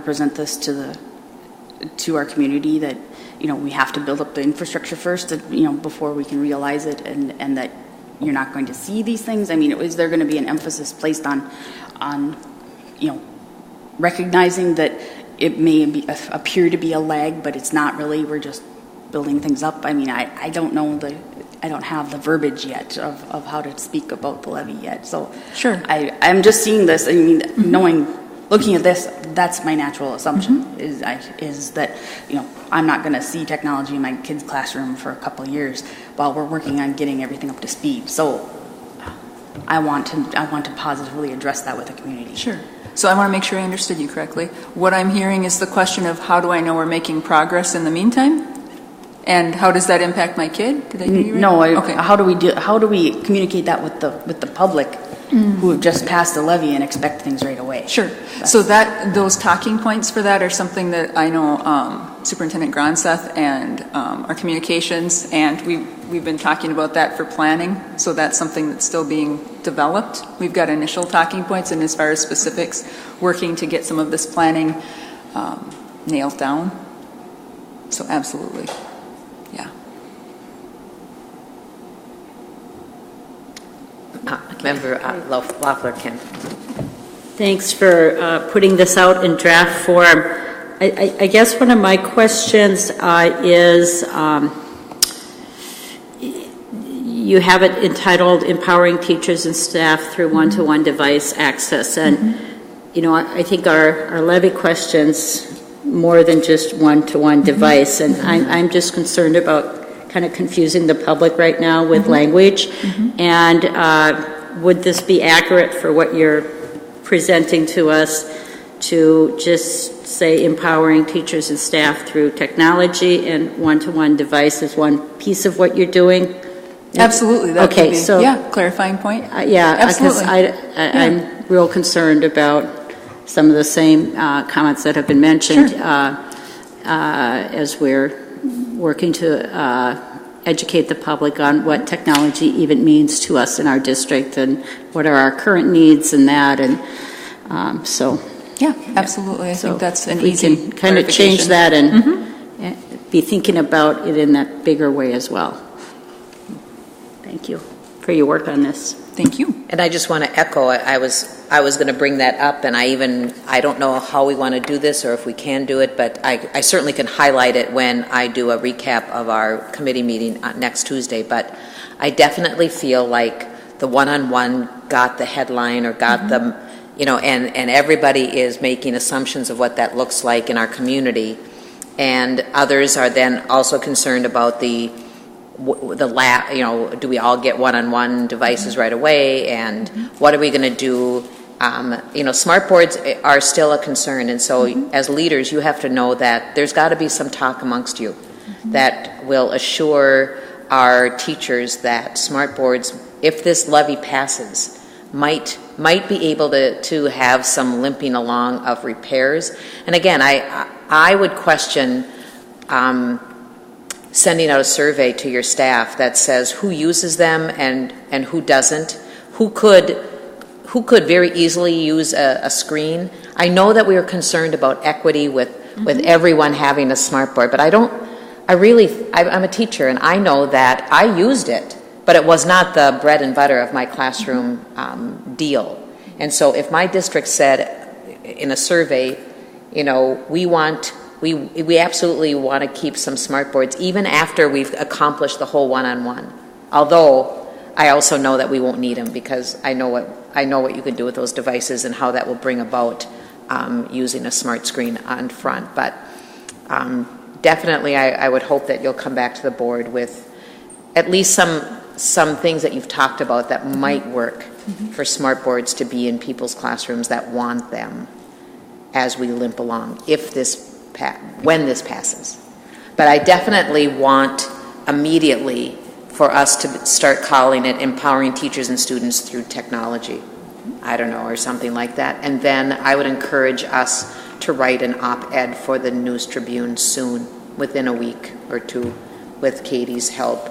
present this to our community, that we have to build up the infrastructure first, before we can realize it, and that you're not going to see these things? I mean, is there going to be an emphasis placed on recognizing that it may appear to be a lag, but it's not really, we're just building things up? I mean, I don't know I don't have the verbiage yet of how to speak about the levy yet. So sure, I'm just seeing this. I mean, looking at this, that's my natural assumption is that I'm not going to see technology in my kid's classroom for a couple of years while we're working on getting everything up to speed. So I want to positively address that with the community. Sure. So I want to make sure I understood you correctly. What I'm hearing is the question of how do I know we're making progress in the meantime? And how does that impact my kid? Did I hear you right? No. Okay. How do we communicate that with the public who have just passed the levy and expect things right away? Sure. So those talking points for that are something that I know Superintendent Gronseth and our communications, and we've been talking about that for planning. So that's something that's still being developed. We've got initial talking points, and as far as specifics, working to get some of this planning nailed down. So absolutely. Yeah. Member Loeffler Kemp. Thanks for putting this out in draft form. I guess one of my questions is you have it entitled Empowering Teachers and Staff Through One-to-One Device Access. And, I think our levy questions more than just one-to-one device. And I'm just concerned about kind of confusing the public right now with language. And would this be accurate for what you're presenting to us to just say empowering teachers and staff through technology and one-to-one device is one piece of what you're doing? Absolutely. That okay, could be, so clarifying point. Absolutely. I'm real concerned about some of the same comments that have been mentioned as we're working to educate the public on what technology even means to us in our district and what are our current needs and that. And absolutely. I think that's an we easy can kind of change that and be thinking about it in that bigger way as well. Thank you for your work on this. Thank you. And I just want to echo, I was going to bring that up, and I don't know how we want to do this or if we can do it, but I certainly can highlight it when I do a recap of our committee meeting next Tuesday. But I definitely feel like the one-on-one got the headline or got them, and everybody is making assumptions of what that looks like in our community. And others are then also concerned about do we all get one-on-one devices right away, and what are we going to do? Smart boards are still a concern, and so as leaders, you have to know that there's got to be some talk amongst you that will assure our teachers that smart boards, if this levy passes, might be able to have some limping along of repairs. And again, I would question sending out a survey to your staff that says who uses them and who doesn't, who could very easily use a screen. I know that we are concerned about equity with everyone having a smartboard, but I'm a teacher, and I know that I used it, but it was not the bread and butter of my classroom deal. And so if my district said in a survey, you know, we absolutely want to keep some smartboards even after we've accomplished the whole one-on-one. Although I also know that we won't need them, because I know what you can do with those devices and how that will bring about using a smart screen on front. But definitely, I would hope that you'll come back to the board with at least some things that you've talked about that might work for smartboards to be in people's classrooms that want them as we limp along, when this passes. But I definitely want immediately for us to start calling it empowering teachers and students through technology. I don't know, or something like that. And then I would encourage us to write an op-ed for the News Tribune soon, within a week or two, with Katie's help.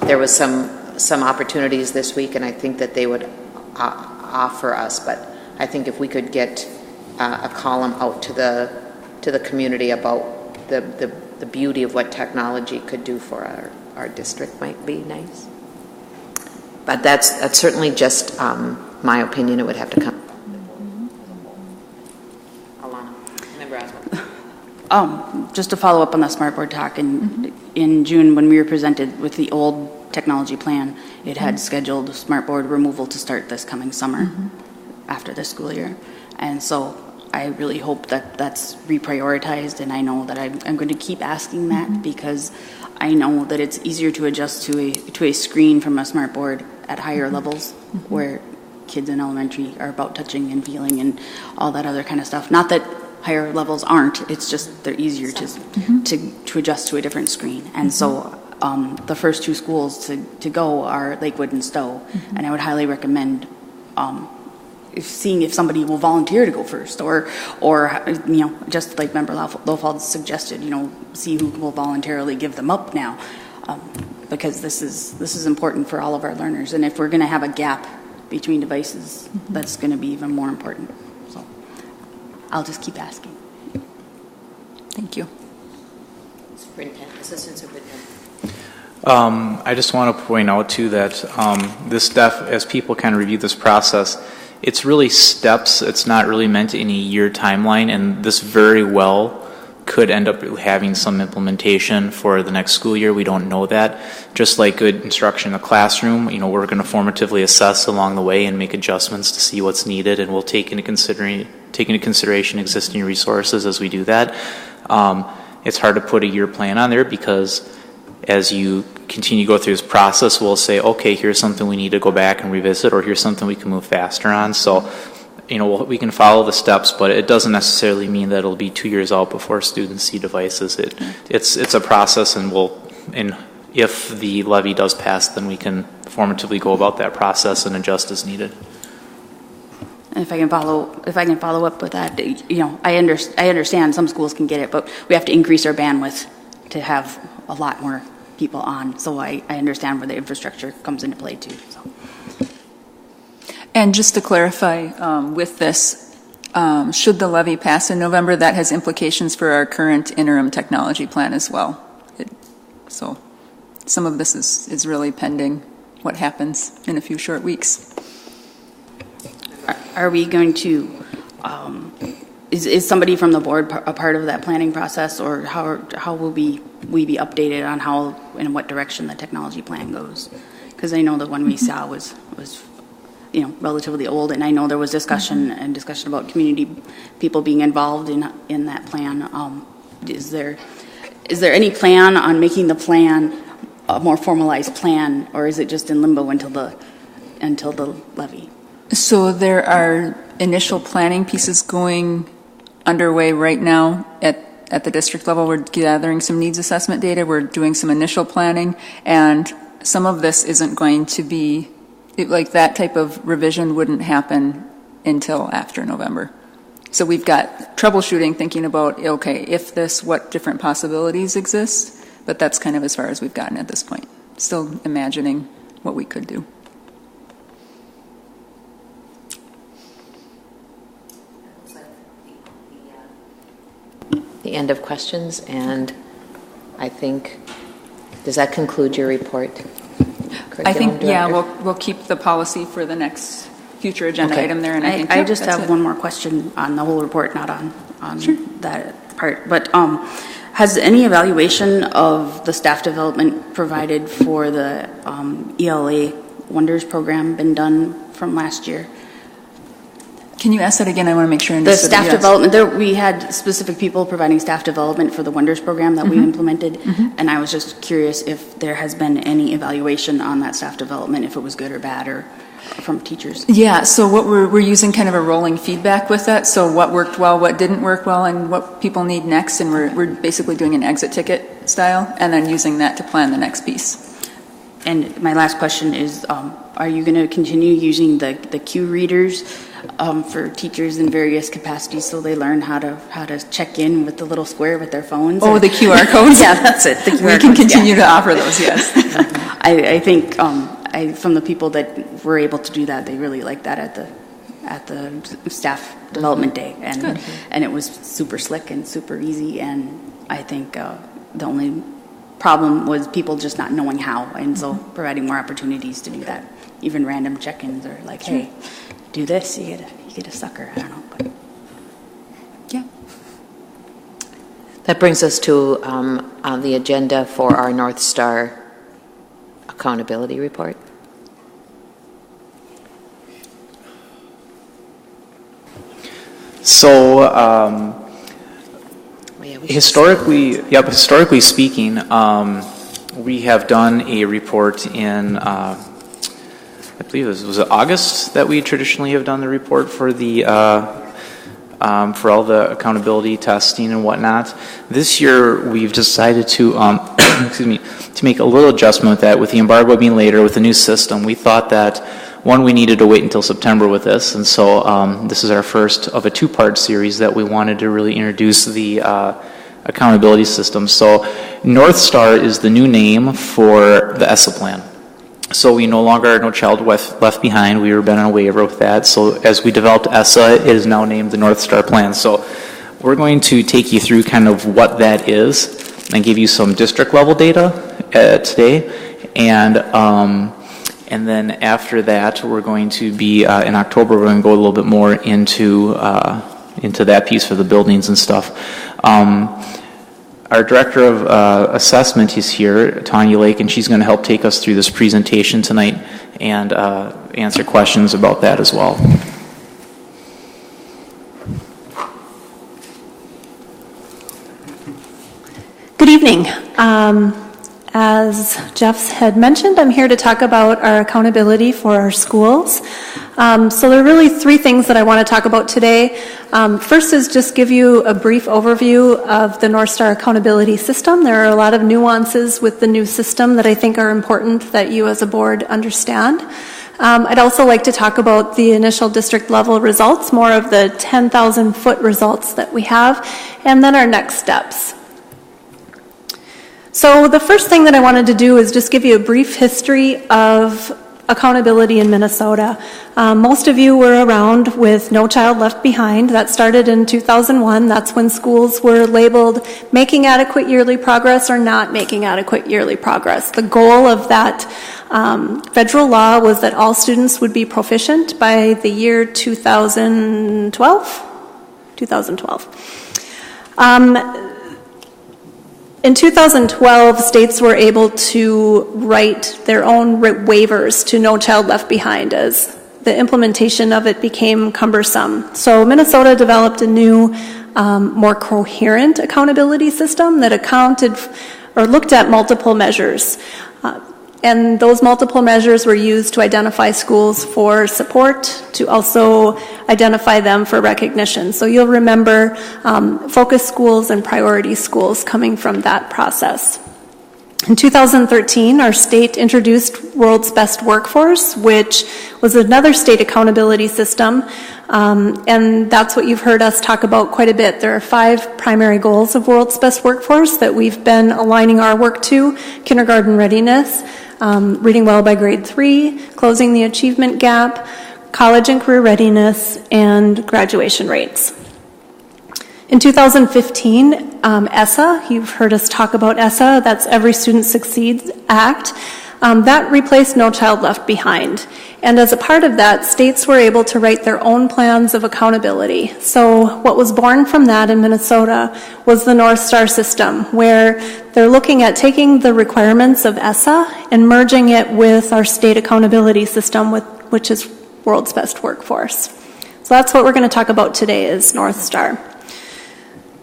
There was some opportunities this week, and I think that they would offer us, but I think if we could get a column out to the community about the beauty of what technology could do for our district might be nice. But that's certainly just my opinion. It would have to come. Alana, member Oswald. Just to follow up on the smartboard talk, in June when we were presented with the old technology plan, it had scheduled smartboard removal to start this coming summer after the school year. And so I really hope that that's reprioritized, and I know that I'm going to keep asking that because I know that it's easier to adjust to a screen from a smartboard at higher levels where kids in elementary are about touching and feeling and all that other kind of stuff. Not that higher levels aren't, it's just they're easier to adjust to a different screen. And so the first two schools to go are Lakewood and Stowe, and I would highly recommend seeing if somebody will volunteer to go first, or you know, just like Member Lofald suggested, you know, see who will voluntarily give them up now, because this is important for all of our learners, and if we're going to have a gap between devices, that's going to be even more important. So I'll just keep asking. Thank you. Superintendent, Assistant Superintendent. I just want to point out too that this stuff, as people kind of review this process, it's really steps. It's not really meant in a year timeline, and this very well could end up having some implementation for the next school year. We don't know that. Just like good instruction in the classroom, you know, we're going to formatively assess along the way and make adjustments to see what's needed, and we'll take into consideration existing resources as we do that. It's hard to put a year plan on there because as you continue to go through this process, we'll say, okay, here's something we need to go back and revisit, or here's something we can move faster on. So, you know, we can follow the steps, but it doesn't necessarily mean that it'll be 2 years out before students see devices. It's a process, and if the levy does pass, then we can formatively go about that process and adjust as needed. And if I can follow up with that, you know, I understand some schools can get it, but we have to increase our bandwidth to have a lot more people on. So I understand where the infrastructure comes into play too. So. And just to clarify, with this, should the levy pass in November, that has implications for our current interim technology plan as well. So some of this is really pending what happens in a few short weeks. Are we going to, is somebody from the board a part of that planning process, or how will we be updated on how and what direction the technology plan goes? Because I know the one we saw was you know, relatively old, and I know there was discussion about community people being involved in that plan. Is there any plan on making the plan a more formalized plan, or is it just in limbo until the levy? So there are initial planning pieces going underway right now at the district level. We're gathering some needs assessment data. We're doing some initial planning, and some of this isn't going to be like that type of revision wouldn't happen until after November. So we've got troubleshooting, thinking about, okay, if this, what different possibilities exist, but that's kind of as far as we've gotten at this point. Still imagining what we could do. The end of questions, and I think, does that conclude your report? I think, yeah, Director? we'll keep the policy for the next future agenda Okay. item there, and I think I just that's have it. one more question on the whole report, not on Sure. that part. But has any evaluation of the staff development provided for the ELA Wonders program been done from last year? Can you ask that again? I want to make sure I The understood. staff Yes. development, we had specific people providing staff development for the Wonders program that we implemented, and I was just curious if there has been any evaluation on that staff development, if it was good or bad, or from teachers. Yeah, so what we're using kind of a rolling feedback with that. So what worked well, what didn't work well, and what people need next. And we're basically doing an exit ticket style, and then using that to plan the next piece. And my last question is, are you going to continue using the Q readers for teachers in various capacities so they learn how to check in with the little square with their phones? Oh, the QR codes? Yeah, that's it. The QR We can codes, continue yeah. to offer those, yes. I think from the people that were able to do that, they really liked that at the staff development day, and it was super slick and super easy. And I think the only problem was people just not knowing how, and so providing more opportunities to do that. Even random check-ins or like, hey, do this, you get a sucker. I don't know. But. Yeah. That brings us to on the agenda for our North Star accountability report. So, Yeah, we should- historically speaking, we have done a report in, I believe was it August that we traditionally have done the report for the for all the accountability testing and whatnot. This year, we've decided to excuse me, to make a little adjustment with that. With the embargo being later, with the new system, we thought that one, we needed to wait until September with this, and so this is our first of a two-part series that we wanted to really introduce the accountability system. So North Star is the new name for the ESSA plan. So we no longer are No Child Left Behind. We were been on a waiver with that. So as we developed ESSA, it is now named the North Star plan. So we're going to take you through kind of what that is and give you some district level data today. And then after that, we're going to be, in October, we're going to go a little bit more into that piece for the buildings and stuff. Our Director of Assessment is here, Tanya Lake, and she's going to help take us through this presentation tonight and answer questions about that as well. Good evening. As Jeff had mentioned, I'm here to talk about our accountability for our schools. So there are really three things that I want to talk about today. First is just give you a brief overview of the North Star accountability system. There are a lot of nuances with the new system that I think are important that you as a board understand. I'd also like to talk about the initial district level results, more of the 10,000 foot results that we have, and then our next steps. So the first thing that I wanted to do is just give you a brief history of accountability in Minnesota. Most of you were around with No Child Left Behind. That started in 2001. That's when schools were labeled making adequate yearly progress or not making adequate yearly progress. The goal of that federal law was that all students would be proficient by the year 2012. In 2012, states were able to write their own waivers to No Child Left Behind as the implementation of it became cumbersome. So Minnesota developed a new, more coherent accountability system that accounted or looked at multiple measures. And those multiple measures were used to identify schools for support, to also identify them for recognition. So you'll remember focus schools and priority schools coming from that process. In 2013, our state introduced World's Best Workforce, which was another state accountability system, and that's what you've heard us talk about quite a bit. There are 5 primary goals of World's Best Workforce that we've been aligning our work to: kindergarten readiness, reading well by grade 3, closing the achievement gap, college and career readiness, and graduation rates. In 2015, ESSA, you've heard us talk about ESSA, that's Every Student Succeeds Act, that replaced No Child Left Behind. And as a part of that, states were able to write their own plans of accountability. So what was born from that in Minnesota was the North Star system, where they're looking at taking the requirements of ESSA and merging it with our state accountability system, which is World's Best Workforce. So that's what we're going to talk about today is North Star.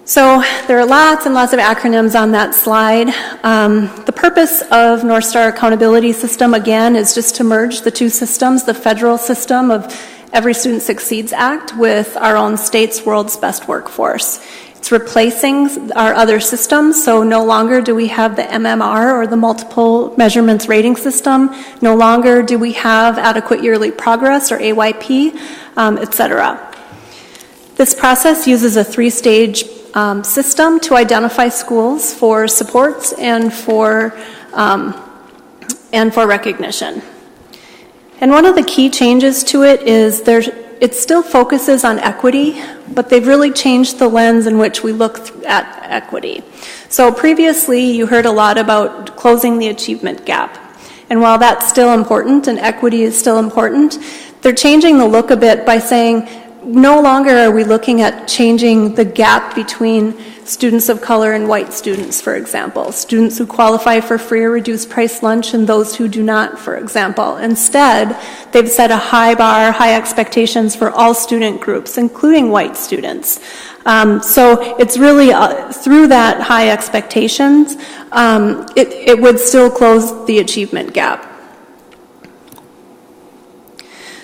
So there are lots and lots of acronyms on that slide. The purpose of North Star Accountability System, again, is just to merge the two systems, the federal system of Every Student Succeeds Act with our own state's World's Best Workforce. It's replacing our other systems, so no longer do we have the MMR, or the Multiple Measurements Rating System. No longer do we have Adequate Yearly Progress, or AYP, etc. This process uses a 3-stage system to identify schools for supports and for recognition. And one of the key changes to it is it still focuses on equity, but they've really changed the lens in which we look at equity. So previously you heard a lot about closing the achievement gap. And while that's still important and equity is still important, they're changing the look a bit by saying no longer are we looking at changing the gap between students of color and white students, for example, students who qualify for free or reduced price lunch and those who do not, for example. Instead, they've set a high bar, high expectations for all student groups, including white students. So it's really through that high expectations, it would still close the achievement gap.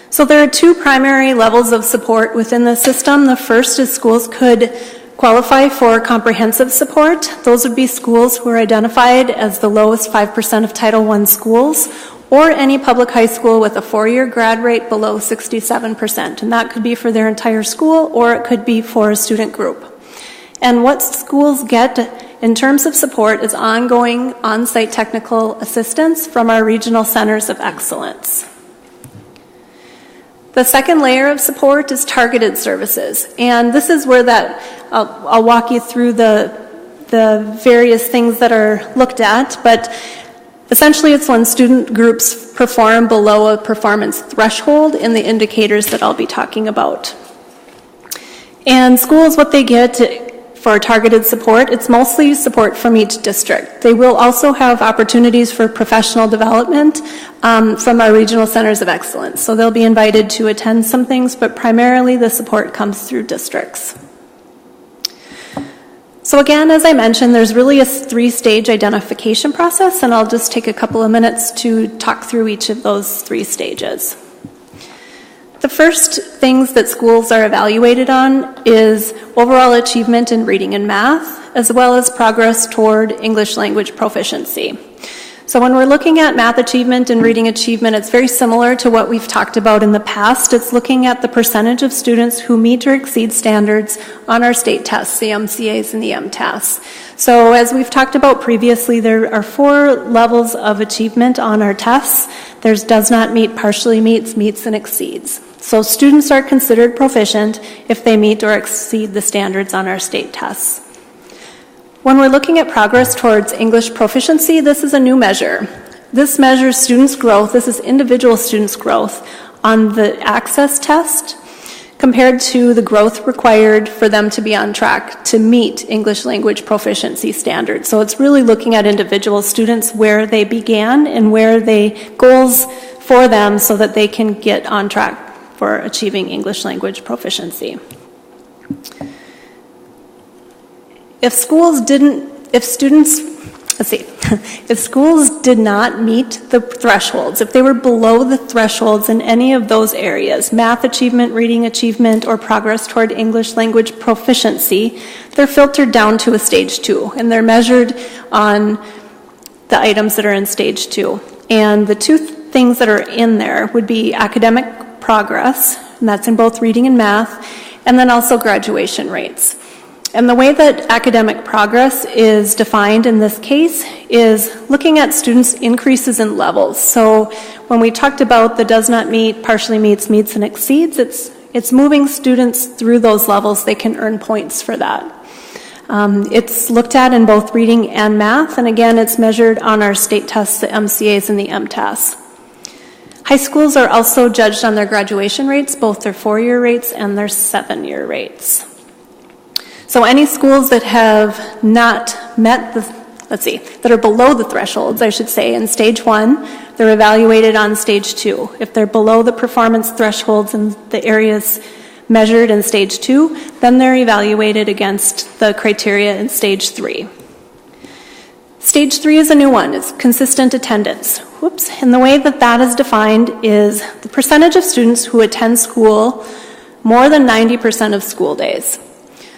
So there are 2 primary levels of support within the system. The first is schools could qualify for comprehensive support. Those would be schools who are identified as the lowest 5% of Title I schools, or any public high school with a 4-year grad rate below 67%. And that could be for their entire school, or it could be for a student group. And what schools get in terms of support is ongoing on-site technical assistance from our regional centers of excellence. The second layer of support is targeted services, and this is where I'll walk you through the various things that are looked at, but essentially it's when student groups perform below a performance threshold in the indicators that I'll be talking about. And schools, what they get for targeted support, it's mostly support from each district. They will also have opportunities for professional development from our regional centers of excellence. So they'll be invited to attend some things, but primarily the support comes through districts. So again, as I mentioned, there's really a 3-stage identification process, and I'll just take a couple of minutes to talk through each of those 3 stages. The first things that schools are evaluated on is overall achievement in reading and math, as well as progress toward English language proficiency. So when we're looking at math achievement and reading achievement, it's very similar to what we've talked about in the past. It's looking at the percentage of students who meet or exceed standards on our state tests, the MCAs and the MTAS. So as we've talked about previously, there are 4 levels of achievement on our tests. There's does not meet, partially meets, meets, and exceeds. So students are considered proficient if they meet or exceed the standards on our state tests. When we're looking at progress towards English proficiency, this is a new measure. This measures students' growth, this is individual students' growth on the access test compared to the growth required for them to be on track to meet English language proficiency standards. So it's really looking at individual students, where they began and where goals for them so that they can get on track for achieving English language proficiency. If schools did not meet the thresholds, if they were below the thresholds in any of those areas, math achievement, reading achievement, or progress toward English language proficiency, they're filtered down to a stage 2, and they're measured on the items that are in stage 2. And the two things that are in there would be academic progress, and that's in both reading and math, and then also graduation rates. And the way that academic progress is defined in this case is looking at students' increases in levels. So when we talked about the does not meet, partially meets, meets, and exceeds, it's moving students through those levels. They can earn points for that. It's looked at in both reading and math, and again, it's measured on our state tests, the MCAs and the MTAS. High schools are also judged on their graduation rates, both their 4-year rates and their 7-year rates. So any schools that have not met that are below the thresholds, I should say, in stage 1, they're evaluated on stage 2. If they're below the performance thresholds in the areas measured in stage 2, then they're evaluated against the criteria in stage 3. Stage 3 is a new one. It's consistent attendance. And the way that that is defined is the percentage of students who attend school more than 90% of school days.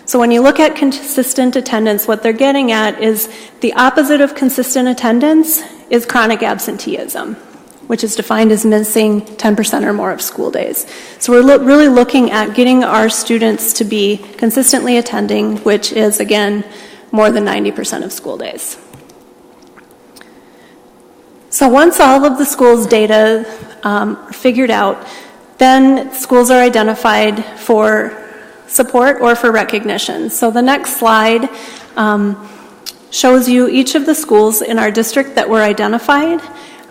So when you look at consistent attendance, what they're getting at is the opposite of consistent attendance is chronic absenteeism, which is defined as missing 10% or more of school days. So we're really looking at getting our students to be consistently attending, which is, again, more than 90% of school days. So once all of the school's data are figured out, then schools are identified for support or for recognition. So the next slide shows you each of the schools in our district that were identified,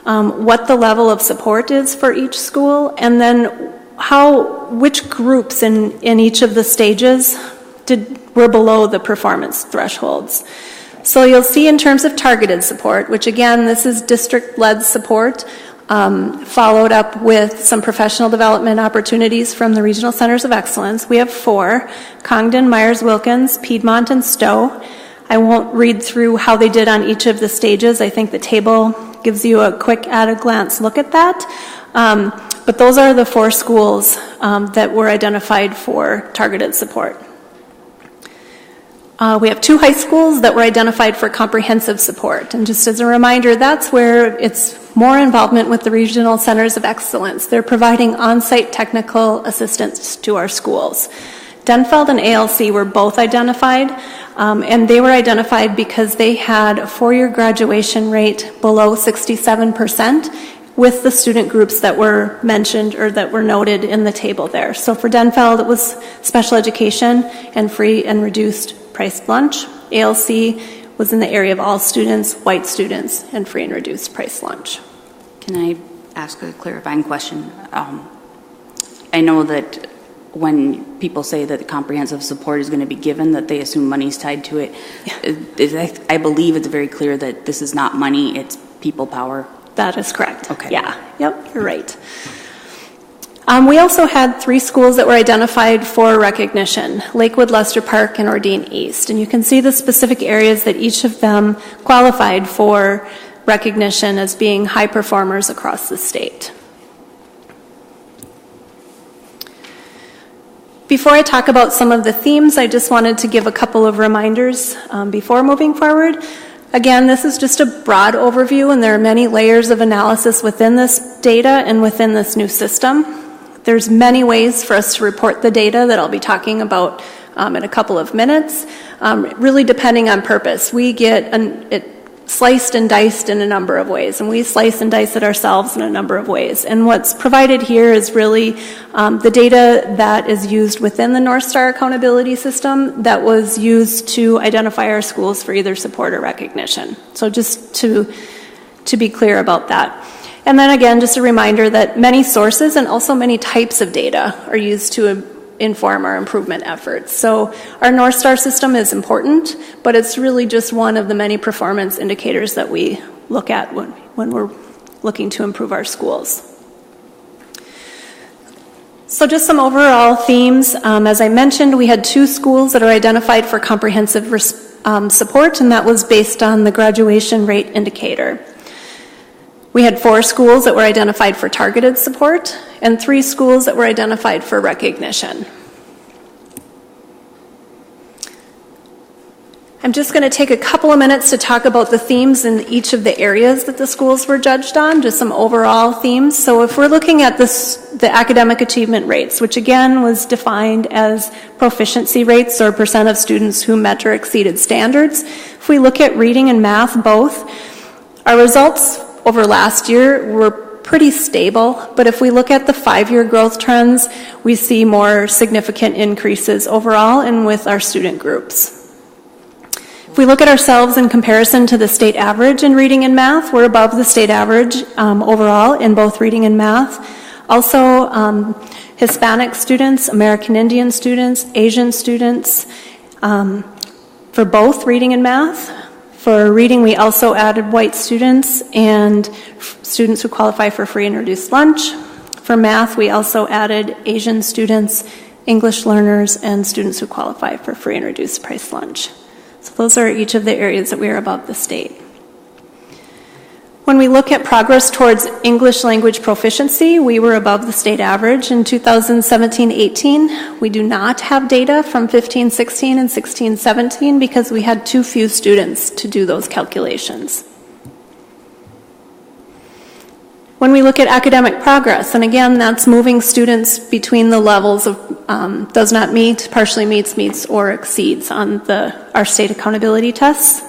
what the level of support is for each school, and then which groups in each of the stages were below the performance thresholds. So you'll see in terms of targeted support, which again, this is district-led support, followed up with some professional development opportunities from the Regional Centers of Excellence. We have 4, Congdon, Myers-Wilkins, Piedmont, and Stowe. I won't read through how they did on each of the stages. I think the table gives you a quick at-a-glance look at that. But those are the 4 schools that were identified for targeted support. We have 2 high schools that were identified for comprehensive support. And just as a reminder, that's where it's more involvement with the Regional Centers of Excellence. They're providing on-site technical assistance to our schools. Denfeld and ALC were both identified, and they were identified because they had a 4-year graduation rate below 67% with the student groups that were mentioned or that were noted in the table there. So for Denfeld, it was special education and free and reduced priced lunch. ALC was in the area of all students, white students, and free and reduced price lunch. Can I ask a clarifying question? I know that when people say that the comprehensive support is going to be given, that they assume money's tied to it. Yeah. I believe it's very clear that this is not money, it's people power. That is correct. Okay. Yeah, yep, you're right. We also had 3 schools that were identified for recognition, Lakewood, Lester Park, and Ordine East. And you can see the specific areas that each of them qualified for recognition as being high performers across the state. Before I talk about some of the themes, I just wanted to give a couple of reminders before moving forward. Again, this is just a broad overview, and there are many layers of analysis within this data and within this new system. There's many ways for us to report the data that I'll be talking about in a couple of minutes, really depending on purpose. We get it sliced and diced in a number of ways, and we slice and dice it ourselves in a number of ways. And what's provided here is really the data that is used within the North Star accountability system that was used to identify our schools for either support or recognition. So just to be clear about that. And then again, just a reminder that many sources and also many types of data are used to inform our improvement efforts. So our North Star system is important, but it's really just one of the many performance indicators that we look at when we're looking to improve our schools. So just some overall themes. As I mentioned, we had 2 schools that are identified for comprehensive support, and that was based on the graduation rate indicator. We had 4 schools that were identified for targeted support and 3 schools that were identified for recognition. I I'm just going to take a couple of minutes to talk about the themes in each of the areas that the schools were judged on, just some overall themes. So if we're looking at the academic achievement rates, which again was defined as proficiency rates or percent of students who met or exceeded standards. If we look at reading and math both, our results over last year were pretty stable, but if we look at the 5-year growth trends, we see more significant increases overall and with our student groups. If we look at ourselves in comparison to the state average in reading and math, we're above the state average overall in both reading and math. Also, Hispanic students, American Indian students, Asian students, for both reading and math. For reading, we also added white students and students who qualify for free and reduced lunch. For math, we also added Asian students, English learners, and students who qualify for free and reduced price lunch. So those are each of the areas that we are above the state. When we look at progress towards English language proficiency, we were above the state average in 2017-18. We do not have data from 15-16 and 16-17 because we had too few students to do those calculations. When we look at academic progress, and again, that's moving students between the levels of does not meet, partially meets, meets, or exceeds on our state accountability tests.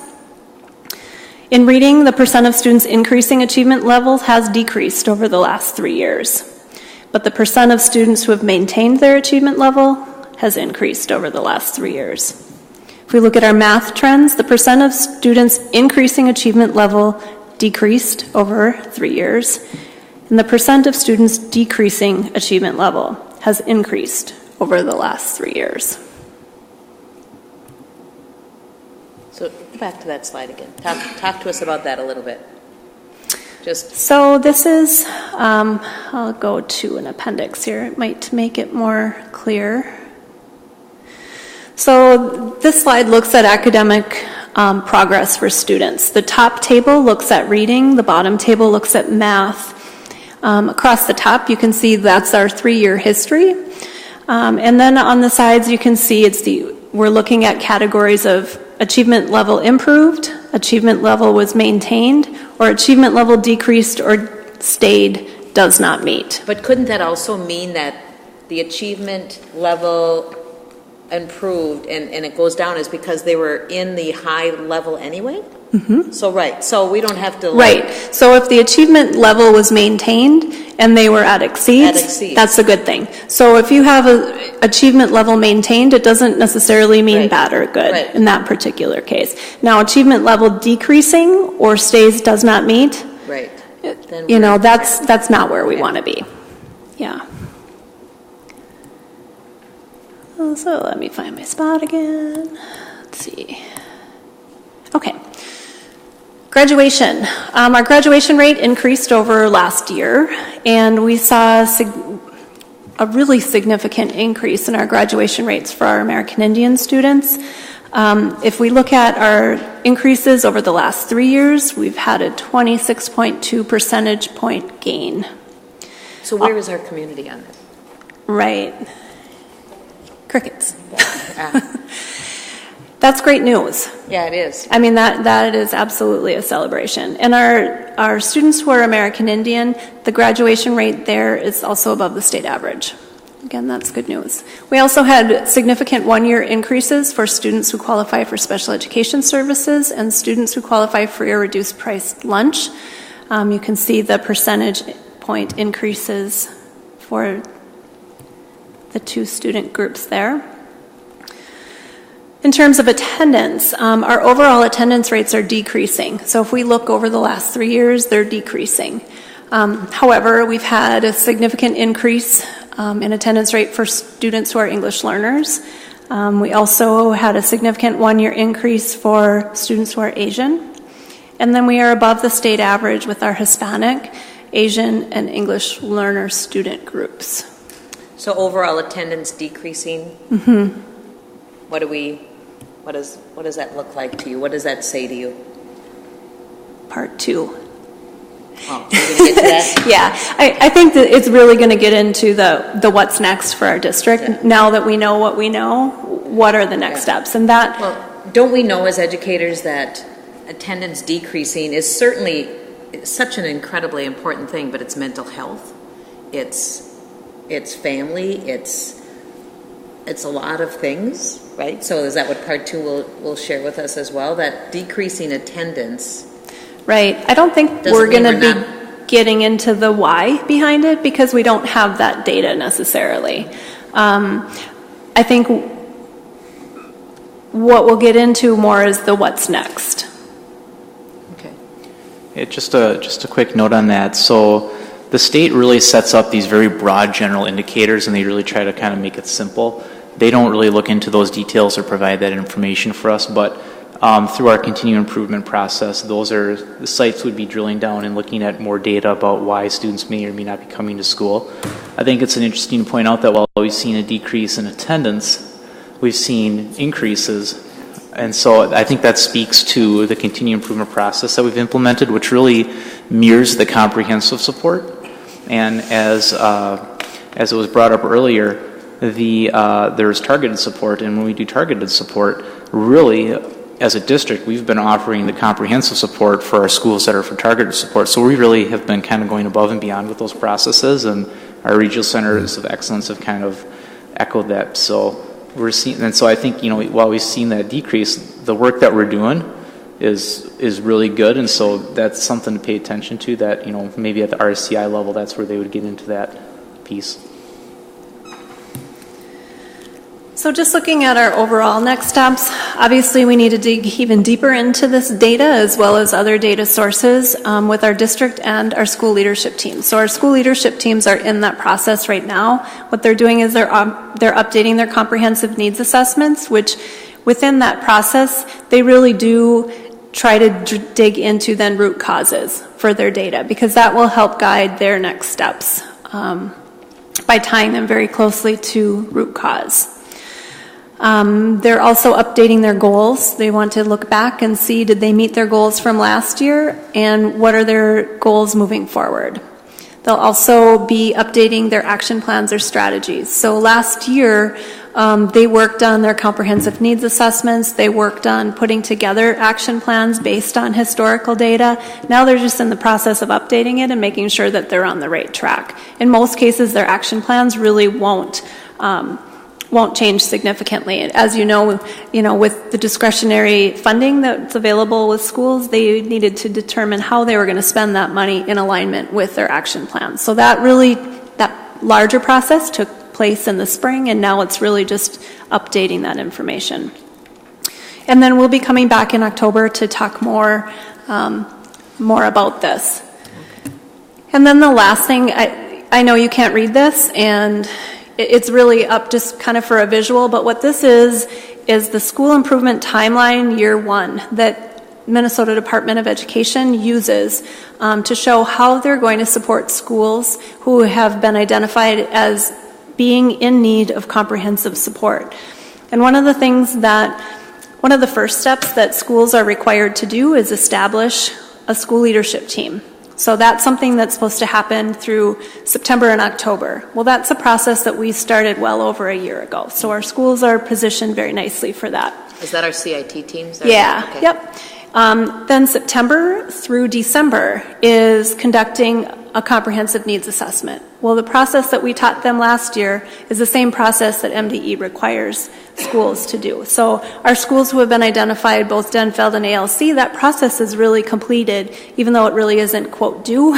In reading, the percent of students increasing achievement levels has decreased over the last 3 years, but the percent of students who have maintained their achievement level has increased over the last 3 years. If we look at our math trends, the percent of students increasing achievement level decreased over 3 years, and the percent of students decreasing achievement level has increased over the last 3 years. So go back to that slide again. Talk to us about that a little bit. So this is, I'll go to an appendix here. It might make it more clear. So this slide looks at academic progress for students. The top table looks at reading. The bottom table looks at math. Across the top, you can see that's our 3-year history. And then on the sides, you can see we're looking at categories of achievement level improved, achievement level was maintained, or achievement level decreased or stayed, does not meet. But couldn't that also mean that the achievement level improved and it goes down is because they were in the high level anyway? Mm-hmm. So so we don't have to right. So if the achievement level was maintained and they were at exceeds, that's a good thing. So if you have an achievement level maintained, it doesn't necessarily mean bad or good in that particular case. Now, achievement level decreasing or stays, does not meet. Right. That's not where we want to be. Yeah. So let me find my spot again. Let's see. Okay. Graduation. Our graduation rate increased over last year, and we saw a really significant increase in our graduation rates for our American Indian students. If we look at our increases over the last 3 years, we've had a 26.2 percentage point gain. So where is our community on it? Right. Crickets. That's great news. Yeah, it is. I mean, that is absolutely a celebration. And our students who are American Indian, the graduation rate there is also above the state average. Again, that's good news. We also had significant 1-year increases for students who qualify for special education services and students who qualify for a reduced price lunch. You can see the percentage point increases for the 2 student groups there. In terms of attendance, our overall attendance rates are decreasing. So if we look over the last 3 years, they're decreasing. However, we've had a significant increase in attendance rate for students who are English learners. We also had a significant 1-year increase for students who are Asian. And then we are above the state average with our Hispanic, Asian, and English learner student groups. So overall attendance decreasing? Mm-hmm. What does that look like to you? What does that say to you? Part 2. Oh, you're going to get to that? Yeah, I think that it's really going to get into the what's next for our district. Yeah. Now that we know what we know, what are the next steps? And that don't we know as educators that attendance decreasing is certainly such an incredibly important thing, but it's mental health, it's family, it's a lot of things, right? So is that what part two will share with us as well, that decreasing attendance? Right. I don't think we're going to be getting into the why behind it because we don't have that data necessarily. I think what we'll get into more is the what's next. Okay. Yeah, just a quick note on that. So the state really sets up these very broad general indicators, and they really try to kind of make it simple. They don't really look into those details or provide that information for us, but through our continuous improvement process, the sites would be drilling down and looking at more data about why students may or may not be coming to school. I think it's an interesting to point out that while we've seen a decrease in attendance, we've seen increases. And so I think that speaks to the continuous improvement process that we've implemented, which really mirrors the comprehensive support. And as it was brought up earlier, there's targeted support, and when we do targeted support, really, as a district, we've been offering the comprehensive support for our schools that are for targeted support. So we really have been kind of going above and beyond with those processes, and our regional centers of excellence have kind of echoed that. So we're seeing, and so I think, while we've seen that decrease, the work that we're doing is really good, and so that's something to pay attention to. That maybe at the RCI level, that's where they would get into that piece. So just looking at our overall next steps, obviously we need to dig even deeper into this data as well as other data sources with our district and our school leadership teams. So our school leadership teams are in that process right now. What they're doing is they're updating their comprehensive needs assessments, which within that process, they really do try to dig into then root causes for their data, because that will help guide their next steps by tying them very closely to root cause. They're also updating their goals. They want to look back and see, did they meet their goals from last year, and what are their goals moving forward? They'll also be updating their action plans or strategies. So last year, they worked on their comprehensive needs assessments. They worked on putting together action plans based on historical data. Now they're just in the process of updating it and making sure that they're on the right track. In most cases, their action plans really won't change significantly. As you know, with the discretionary funding that's available with schools, they needed to determine how they were going to spend that money in alignment with their action plans. So that larger process took place in the spring, and now it's really just updating that information. And then we'll be coming back in October to talk more about this. And then the last thing, I know you can't read this, and it's really up just kind of for a visual, but what this is the school improvement timeline year one that Minnesota Department of Education uses to show how they're going to support schools who have been identified as being in need of comprehensive support. And one of the first steps that schools are required to do is establish a school leadership team. So that's something that's supposed to happen through September and October. Well, that's a process that we started well over a year ago. So our schools are positioned very nicely for that. Is that our CIT teams? Yeah, okay. Yep. Then September through December is conducting a comprehensive needs assessment. Well, the process that we taught them last year is the same process that MDE requires schools to do. So our schools who have been identified, both Denfeld and ALC, that process is really completed, even though it really isn't, quote, due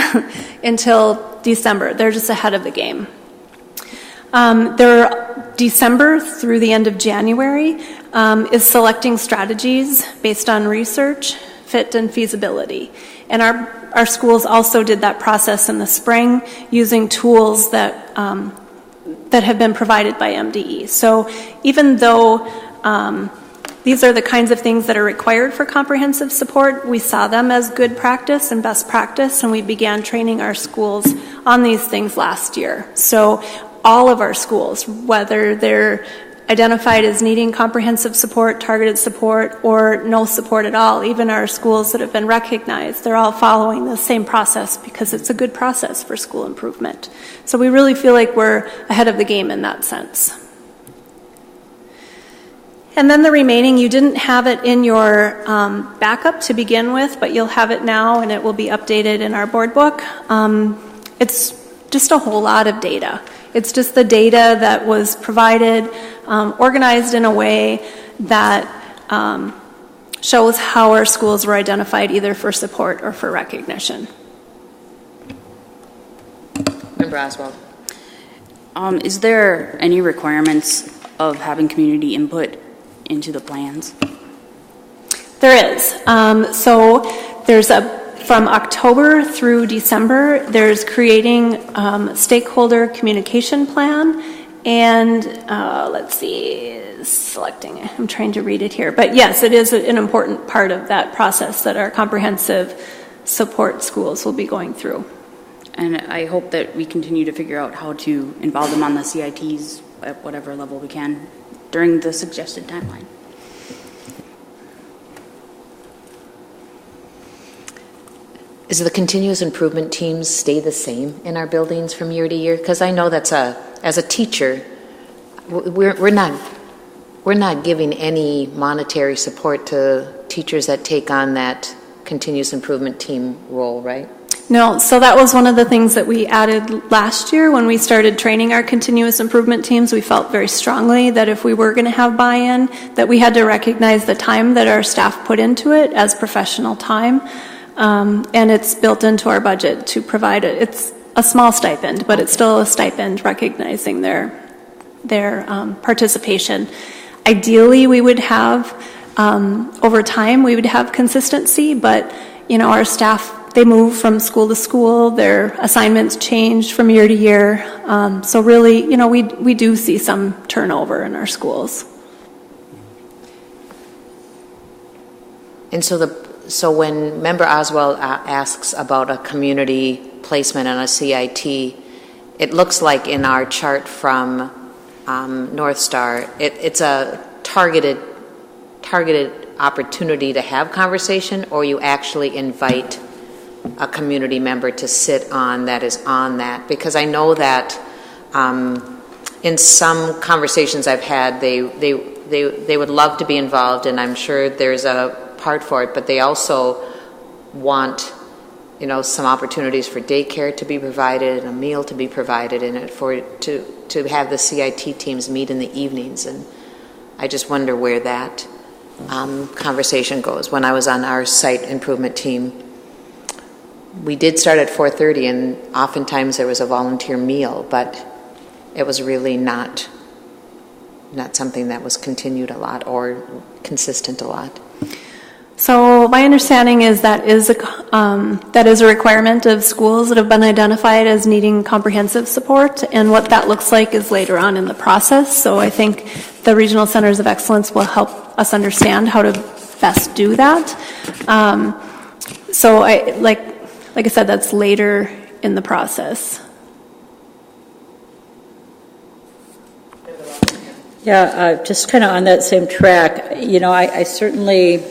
until December. They're just ahead of the game. December through the end of January is selecting strategies based on research, fit, and feasibility. And our schools also did that process in the spring using tools that have been provided by MDE. So even though these are the kinds of things that are required for comprehensive support, we saw them as good practice and best practice, and we began training our schools on these things last year. So all of our schools, whether they're identified as needing comprehensive support, targeted support, or no support at all, even our schools that have been recognized, they're all following the same process because it's a good process for school improvement. So we really feel like we're ahead of the game in that sense. And then the remaining, you didn't have it in your backup to begin with, but you'll have it now, and it will be updated in our board book. It's just a whole lot of data. It's just the data that was provided, organized in a way that shows how our schools were identified either for support or for recognition. Member Oswald. Is there any requirements of having community input into the plans? There is. So there's from October through December, there's creating stakeholder communication plan, and let's see, selecting it. I'm trying to read it here. But yes, it is an important part of that process that our comprehensive support schools will be going through. And I hope that we continue to figure out how to involve them on the CITs at whatever level we can during the suggested timeline. Is the continuous improvement teams stay the same in our buildings from year to year? Because I know that's as a teacher, we're not giving any monetary support to teachers that take on that continuous improvement team role, right? No, so that was one of the things that we added last year when we started training our continuous improvement teams. We felt very strongly that if we were going to have buy-in, that we had to recognize the time that our staff put into it as professional time. And it's built into our budget to provide it. It's a small stipend, but it's still a stipend recognizing their participation. Ideally, we would have, over time, we would have consistency, but, you know, our staff, they move from school to school, their assignments change from year to year. So really, you know, we do see some turnover in our schools. And so when Member Oswald asks about a community placement on a CIT, it looks like in our chart from North Star, it's a targeted opportunity to have conversation, or you actually invite a community member to sit on that is on that. Because I know that in some conversations I've had, they would love to be involved, and I'm sure there's a part for it, but they also want, you know, some opportunities for daycare to be provided and a meal to be provided in it to have the CIT teams meet in the evenings. And I just wonder where that conversation goes. When I was on our site improvement team, we did start at 4:30, and oftentimes there was a volunteer meal, but it was really not something that was continued a lot or consistent a lot. So my understanding is that is a requirement of schools that have been identified as needing comprehensive support, and what that looks like is later on in the process. So I think the regional centers of excellence will help us understand how to best do that. So like I said, that's later in the process. Yeah, just kind of on that same track, you know, I certainly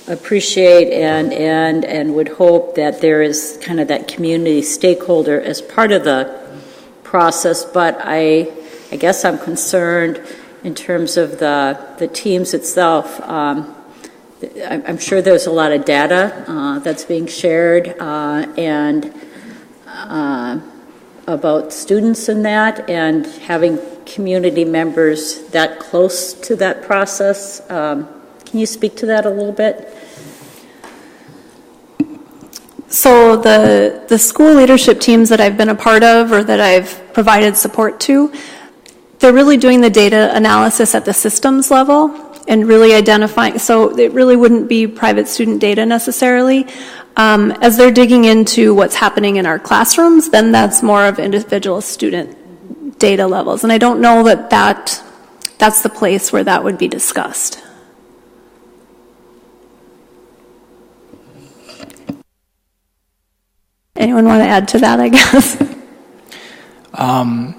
appreciate and would hope that there is kind of that community stakeholder as part of the process, but I guess I'm concerned in terms of the teams itself. I'm sure there's a lot of data that's being shared and about students in that, and having community members that close to that process. Can you speak to that a little bit? So the school leadership teams that I've been a part of or that I've provided support to, they're really doing the data analysis at the systems level and really identifying, so it really wouldn't be private student data necessarily. As they're digging into what's happening in our classrooms, then that's more of individual student data levels. And I don't know that's the place where that would be discussed. Anyone want to add to that, I guess?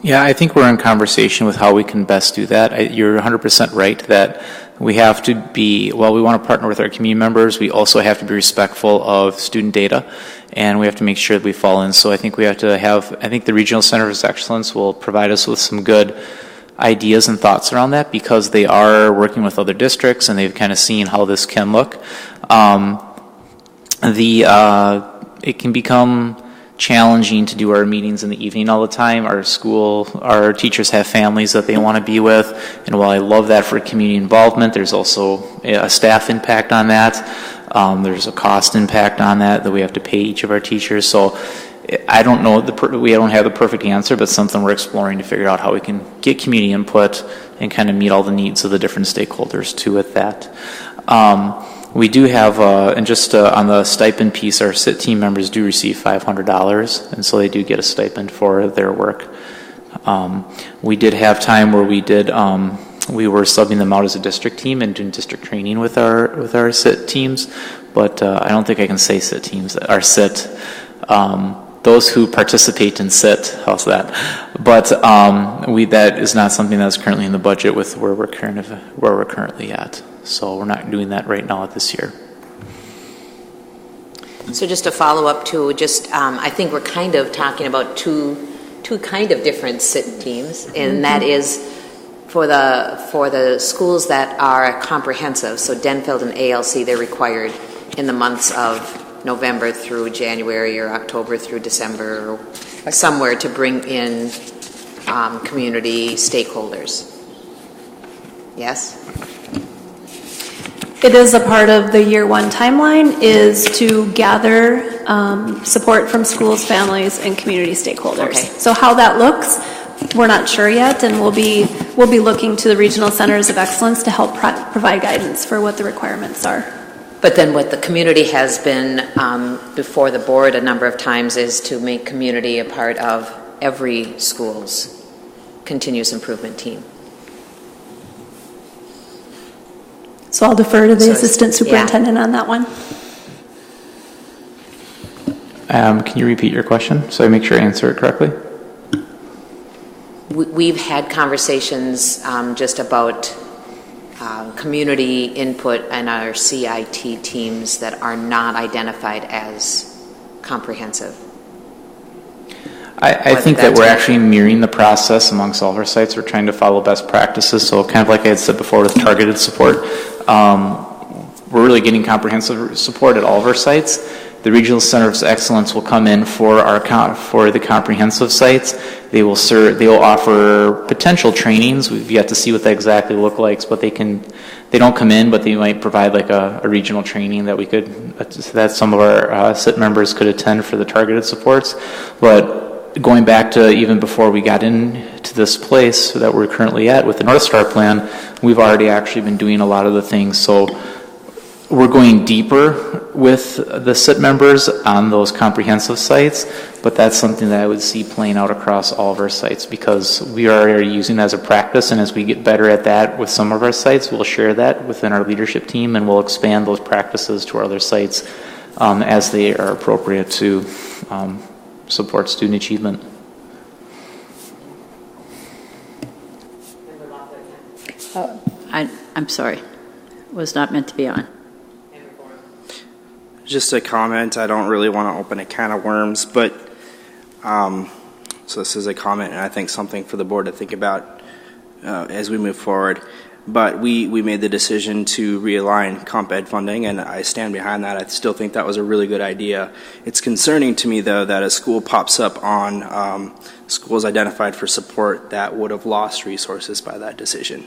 Yeah, I think we're in conversation with how we can best do that. You're 100% right that we have to be, well, we want to partner with our community members. We also have to be respectful of student data, and we have to make sure that we fall in. So I think we have to have, I think the Regional Centers of Excellence will provide us with some good ideas and thoughts around that because they are working with other districts and they've kind of seen how this can look. It can become challenging to do our meetings in the evening all the time. Our teachers have families that they want to be with, and while I love that for community involvement, there's also a staff impact on that. There's a cost impact on that we have to pay each of our teachers. So I don't know, we don't have the perfect answer, but something we're exploring to figure out how we can get community input and kind of meet all the needs of the different stakeholders too with that. We do have, and just on the stipend piece, our SIT team members do receive $500, and so they do get a stipend for their work. We did have time where we were subbing them out as a district team and doing district training with our SIT teams, but I don't think I can say SIT teams, our SIT. Those who participate in SIT, how's that? But that is not something that's currently in the budget with where we're currently at. So we're not doing that right now this year. So just to follow up to I think we're kind of talking about two kind of different SIT teams, and that is for the schools that are comprehensive. So Denfeld and ALC, they're required in the months of November through January or October through December or somewhere to bring in community stakeholders. Yes? It is a part of the year one timeline is to gather support from schools, families, and community stakeholders. Okay. So how that looks, we're not sure yet, and we'll be looking to the regional centers of excellence to help provide guidance for what the requirements are. But then what the community has been before the board a number of times is to make community a part of every school's continuous improvement team. So I'll defer to the assistant superintendent on that one. Can you repeat your question so I make sure I answer it correctly? We've had conversations just about community input in our CIT teams that are not identified as comprehensive. I think that we're actually mirroring the process amongst all of our sites. We're trying to follow best practices. So kind of like I had said before with targeted support, we're really getting comprehensive support at all of our sites. The regional centers of excellence will come in for the comprehensive sites. They will offer potential trainings. We've yet to see what that exactly look like, but they don't come in, but they might provide like a regional training that some of our SIT members could attend for the targeted supports. But going back to even before we got into this place that we're currently at with the North Star plan, we've already actually been doing a lot of the things. So we're going deeper with the SIT members on those comprehensive sites, but that's something that I would see playing out across all of our sites because we are already using it as a practice, and as we get better at that with some of our sites, we'll share that within our leadership team, and we'll expand those practices to our other sites as they are appropriate to support student achievement. I'm sorry, was not meant to be on. Just a comment. I don't really want to open a can of worms, but so this is a comment, and I think something for the board to think about as we move forward. But we made the decision to realign comp ed funding, and I stand behind that. I still think that was a really good idea. It's concerning to me, though, that a school pops up on schools identified for support that would have lost resources by that decision,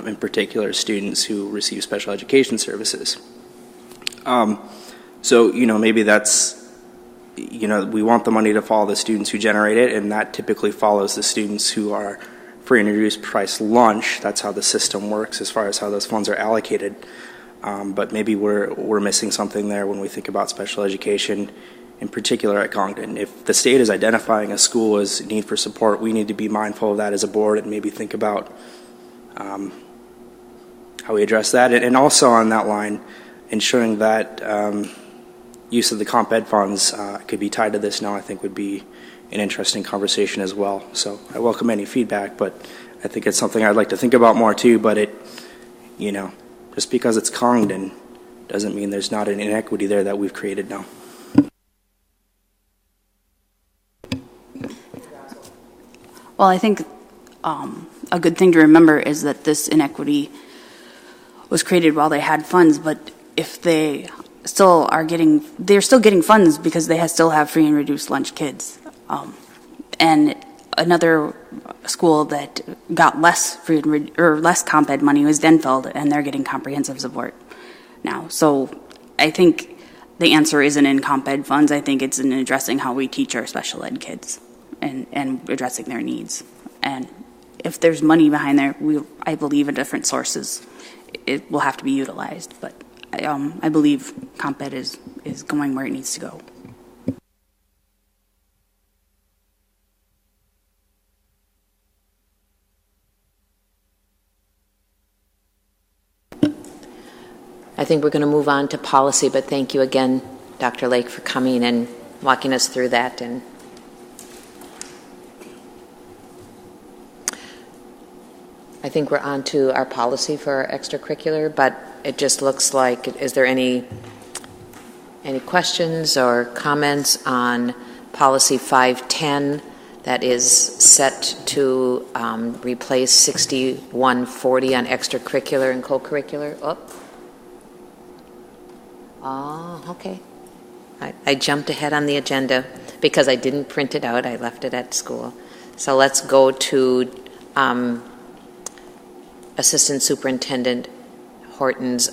in particular students who receive special education services. So, maybe that's, we want the money to follow the students who generate it, and that typically follows the students who are free and reduced price lunch. That's how the system works as far as how those funds are allocated. But maybe we're missing something there when we think about special education, in particular at Congdon. If the state is identifying a school as in need for support, we need to be mindful of that as a board and maybe think about how we address that. And also on that line, ensuring that use of the comp ed funds could be tied to this now, I think would be an interesting conversation as well. So I welcome any feedback, but I think it's something I'd like to think about more too. But just because it's Congdon doesn't mean there's not an inequity there that we've created now. Well, I think a good thing to remember is that this inequity was created while they had funds, but if they still are getting, they're still getting funds because they still have free and reduced lunch kids. And another school that got less free or less comp ed money was Denfeld, and they're getting comprehensive support now. So I think the answer isn't in comp ed funds. I think it's in addressing how we teach our special ed kids and addressing their needs. And if there's money behind there, I believe in different sources, it will have to be utilized. But I believe comp ed is going where it needs to go. I think we're going to move on to policy, but thank you again, Dr. Lake, for coming and walking us through that. And I think we're on to our policy for our extracurricular, but it just looks like, is there any questions or comments on policy 510 that is set to replace 6140 on extracurricular and co-curricular? Oh, okay. I jumped ahead on the agenda because I didn't print it out. I left it at school. So let's go to Assistant Superintendent Horton's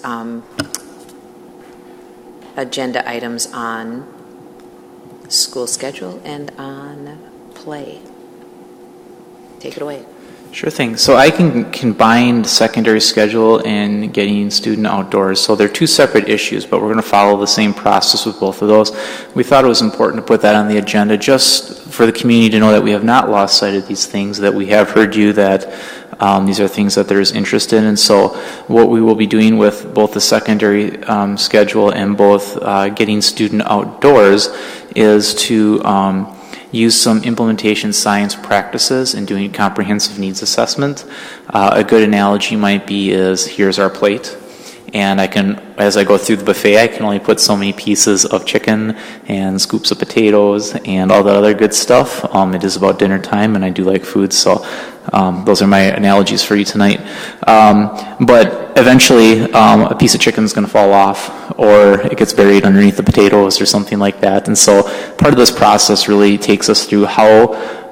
agenda items on school schedule and on play. Take it away. Sure thing. So I can combine secondary schedule and getting student outdoors. So they're two separate issues, but we're going to follow the same process with both of those. We thought it was important to put that on the agenda just for the community to know that we have not lost sight of these things, that we have heard you, that these are things that there is interest in. And so what we will be doing with both the secondary schedule and both getting student outdoors is to use some implementation science practices in doing comprehensive needs assessment. A good analogy might be is, here's our plate, and I can, as I go through the buffet, I can only put so many pieces of chicken and scoops of potatoes and all that other good stuff. It is about dinner time, and I do like food, so those are my analogies for you tonight. But eventually, a piece of chicken is going to fall off, or it gets buried underneath the potatoes or something like that. And so part of this process really takes us through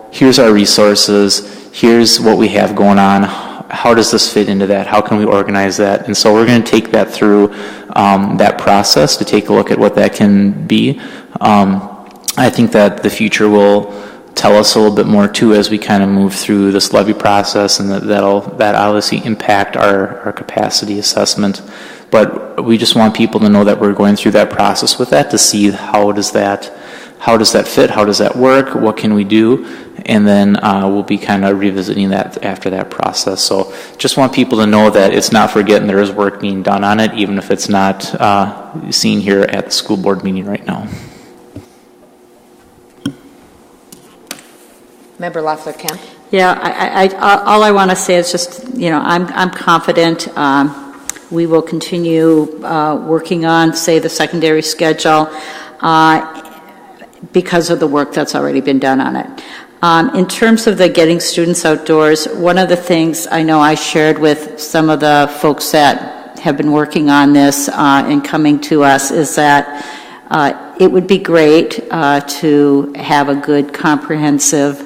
here's our resources, here's what we have going on, how does this fit into that, how can we organize that? And so we're going to take that through that process to take a look at what that can be. I think that the future will tell us a little bit more too as we kind of move through this levy process, and that obviously impact our capacity assessment. But we just want people to know that we're going through that process with that to see how does that fit, how does that work, what can we do, and then we'll be kind of revisiting that after that process. So just want people to know that it's not forgetting there is work being done on it, even if it's not seen here at the school board meeting right now. Member Loeffler-Kemp. Yeah, all I want to say is just, I'm confident we will continue working on, say, the secondary schedule because of the work that's already been done on it. In terms of the getting students outdoors, one of the things I know I shared with some of the folks that have been working on this and coming to us is that it would be great to have a good comprehensive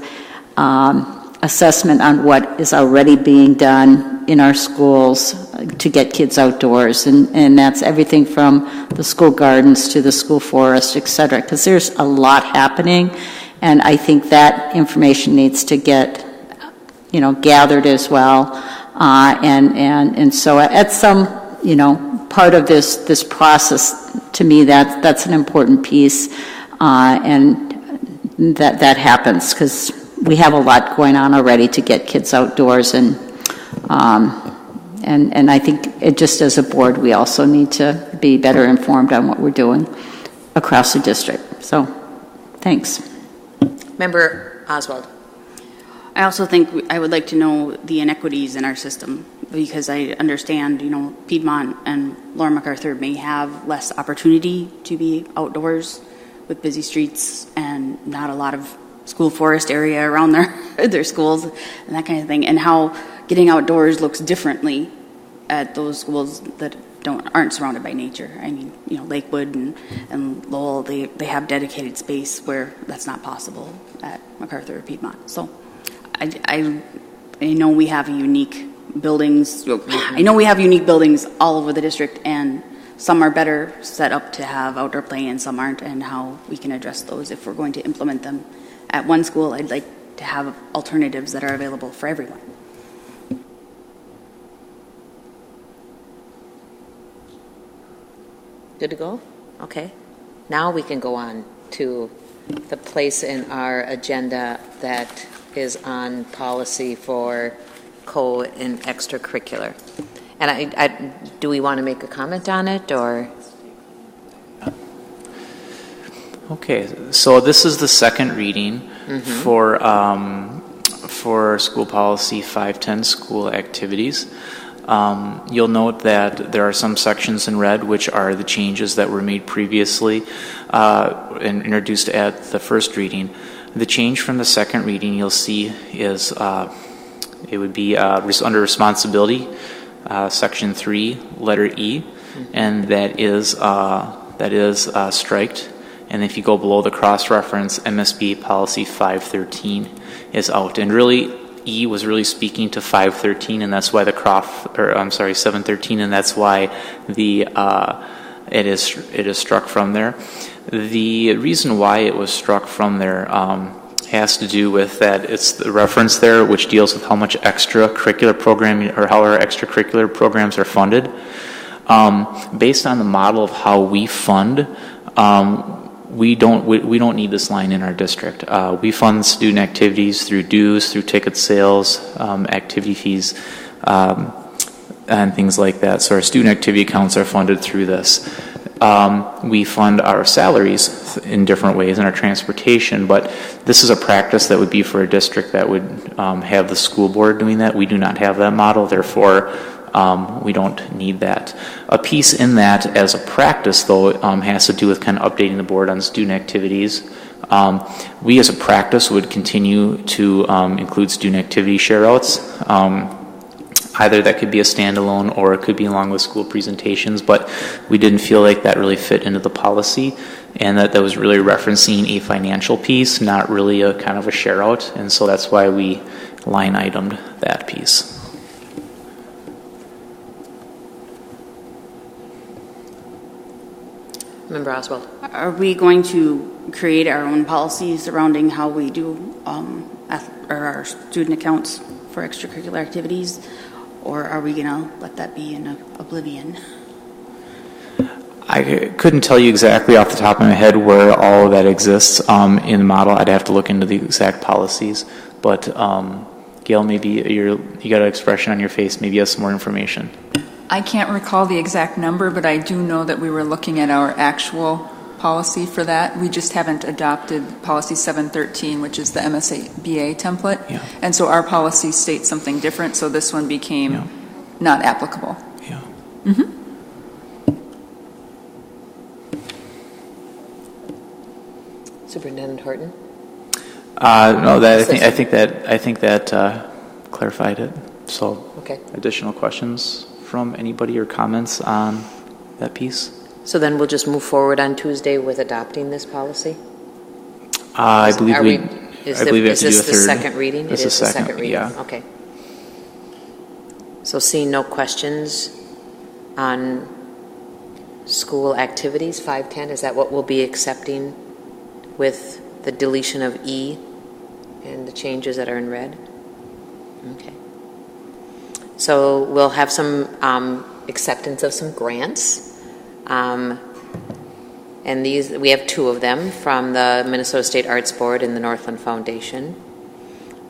assessment on what is already being done in our schools to get kids outdoors, and that's everything from the school gardens to the school forest, et cetera, because there's a lot happening, and I think that information needs to get, gathered as well, and so at some, part of this process, to me, that's an important piece, and that happens because we have a lot going on already to get kids outdoors, and I think it just as a board, we also need to be better informed on what we're doing across the district. So, thanks. Member Oswald. I also think I would like to know the inequities in our system, because I understand, Piedmont and Lower MacArthur may have less opportunity to be outdoors with busy streets and not a lot of school forest area around their schools and that kind of thing, and how getting outdoors looks differently at those schools that aren't surrounded by nature. I mean, Lakewood and Lowell, they have dedicated space where that's not possible at MacArthur or Piedmont. So I know we have unique buildings. I know we have unique buildings all over the district, and some are better set up to have outdoor play and some aren't, and how we can address those if we're going to implement them at one school. I'd like to have alternatives that are available for everyone. Good to go? Okay. Now we can go on to the place in our agenda that is on policy for co and extracurricular. And do we want to make a comment on it, or? Okay, so this is the second reading for school policy 510 school activities. You'll note that there are some sections in red which are the changes that were made previously and introduced at the first reading. The change from the second reading you'll see is it would be under responsibility, section 3, letter E, and that is striked. And if you go below the cross-reference, MSB policy 513 is out. And really, E was really speaking to 513, and that's why 713, and that's why it is struck from there. The reason why it was struck from there has to do with that it's the reference there which deals with how much extracurricular programming or how our extracurricular programs are funded. Based on the model of how we fund, we don't need this line in our district. We fund student activities through dues, through ticket sales, activity fees, and things like that. So our student activity accounts are funded through this. We fund our salaries in different ways and our transportation, but this is a practice that would be for a district that would have the school board doing that. We do not have that model, therefore we don't need that. A piece in that as a practice, though, has to do with kind of updating the board on student activities. We as a practice would continue to include student activity share-outs. Either that could be a standalone or it could be along with school presentations, but we didn't feel like that really fit into the policy, and that was really referencing a financial piece, not really a kind of a share-out, and so that's why we line itemed that piece. Member Oswald. Are we going to create our own policies surrounding how we do our student accounts for extracurricular activities, or are we going to let that be in oblivion? I couldn't tell you exactly off the top of my head where all of that exists in the model. I'd have to look into the exact policies, but Gail, maybe you got an expression on your face. Maybe you have some more information. I can't recall the exact number, but I do know that we were looking at our actual policy for that. We just haven't adopted policy 713, which is the MSBA template. Yeah. And so our policy states something different, so this one became not applicable. Yeah. Mm-hmm. Superintendent Horton? No, I think that clarified it. So, okay. Additional questions from anybody or comments on that piece? So then we'll just move forward on Tuesday with adopting this policy? I believe we have to do a third. Is this the second reading? This it is the second reading. Yeah. Okay. So seeing no questions on school activities, 510, is that what we'll be accepting with the deletion of E and the changes that are in red? Okay. So we'll have some acceptance of some grants. And these, we have two of them from the Minnesota State Arts Board and the Northland Foundation.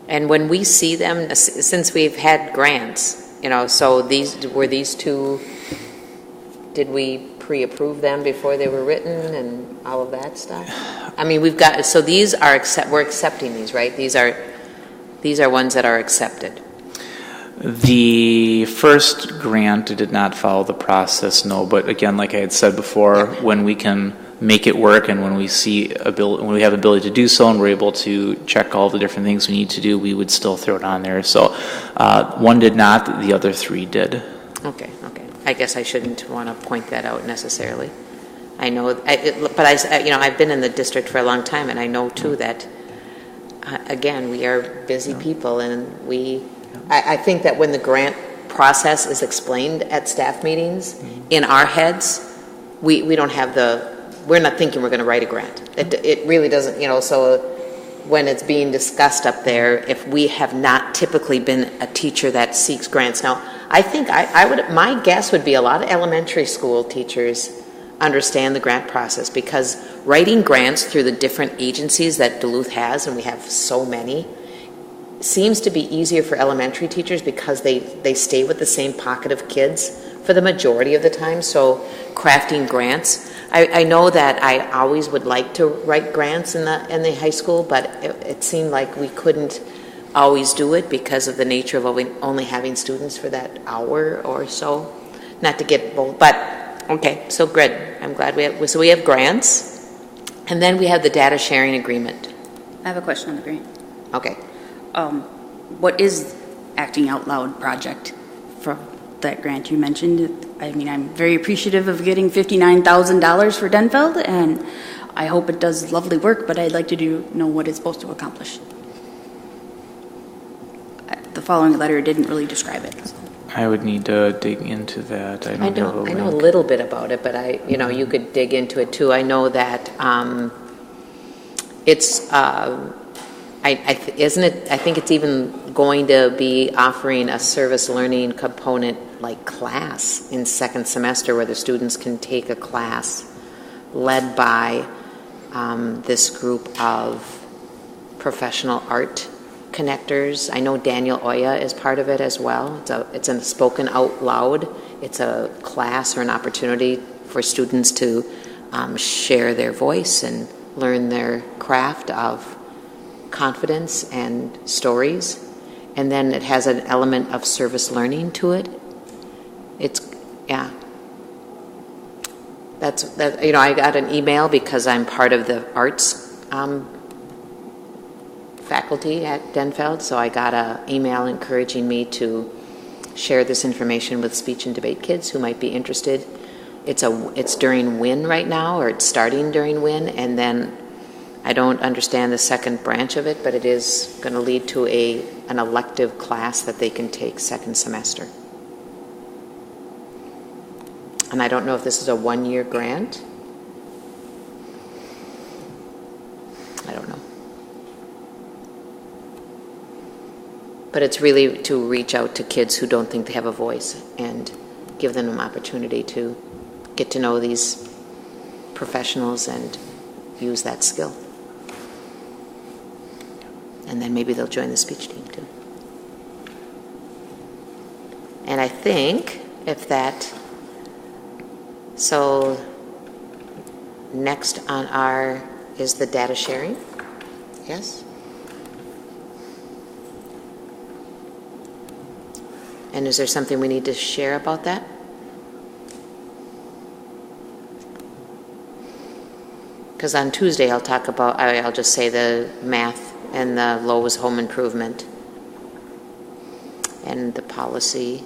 And when we see them, since we've had grants, so these two, did we pre-approve them before they were written and all of that stuff? I mean, so these are, we're accepting these, right? These are ones that are accepted. The first grant did not follow the process, no. But again, like I had said before, when we can make it work, and when we when we have ability to do so, and we're able to check all the different things we need to do, we would still throw it on there. So one did not, the other 3 did. Okay. I guess I shouldn't want to point that out necessarily. I know, but I've been in the district for a long time, and I know too that, again, we are busy people, and I think that when the grant process is explained at staff meetings, in our heads, we don't have we're not thinking we're going to write a grant. It really doesn't, so when it's being discussed up there, if we have not typically been a teacher that seeks grants. Now, I think my guess would be a lot of elementary school teachers understand the grant process, because writing grants through the different agencies that Duluth has, and we have so many, seems to be easier for elementary teachers because they stay with the same pocket of kids for the majority of the time. So crafting grants, I know that I always would like to write grants in the high school, but it seemed like we couldn't always do it because of the nature of only having students for that hour or so. Not to get bold, but okay, so good. I'm glad we have grants, and then we have the data sharing agreement. I have a question on the grant. Okay. What is Acting Out Loud project from that grant you mentioned? I mean, I'm very appreciative of getting $59,000 for Denfeld, and I hope it does lovely work, but I'd like to know what it's supposed to accomplish. The following letter didn't really describe it. So. I would need to dig into that. I know a little bit about it, but you could dig into it too. I know that it's isn't it? I think it's even going to be offering a service learning component like class in second semester, where the students can take a class led by this group of professional art connectors. I know Daniel Oya is part of it as well. It's a spoken out loud. It's a class or an opportunity for students to share their voice and learn their craft of confidence and stories. And then it has an element of service learning to it. I got an email because I'm part of the arts faculty at Denfeld, so I got an email encouraging me to share this information with speech and debate kids who might be interested. It's during WIN right now, or it's starting during WIN, and then I don't understand the second branch of it, but it is going to lead to an elective class that they can take second semester. And I don't know if this is a 1-year grant. I don't know. But it's really to reach out to kids who don't think they have a voice and give them an opportunity to get to know these professionals and use that skill. And then maybe they'll join the speech team too. And I think so next on is the data sharing. Yes? And is there something we need to share about that? Because on Tuesday I'll just say the math and the Lowe's home improvement and the policy,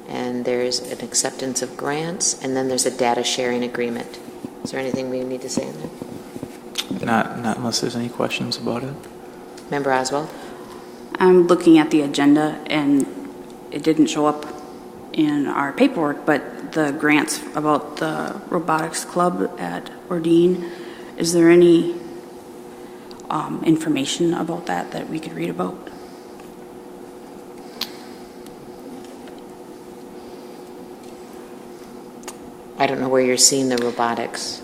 and there's an acceptance of grants, and then there's a data sharing agreement. Is there anything we need to say in there? Not unless there's any questions about it. Member Oswald? I'm looking at the agenda, and it didn't show up in our paperwork, but the grants about the robotics club at Ordine, is there any information about that we could read about? I don't know where you're seeing the robotics.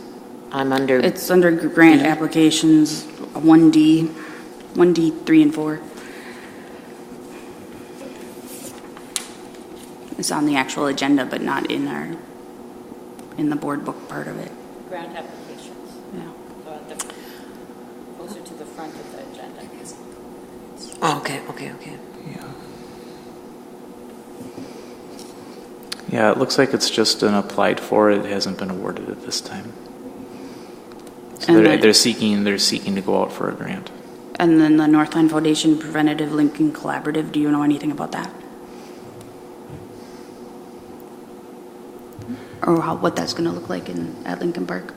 It's under grant applications, 1D, 3 and 4. It's on the actual agenda, but not in the board book part of it. Grant applications. Yeah. Closer to the front of the agenda. Oh, okay. Yeah, it looks like it's just an applied for. It hasn't been awarded at this time. So they're seeking to go out for a grant. And then the Northline Foundation Preventative Lincoln Collaborative, do you know anything about that? Or what that's going to look like at Lincoln Park?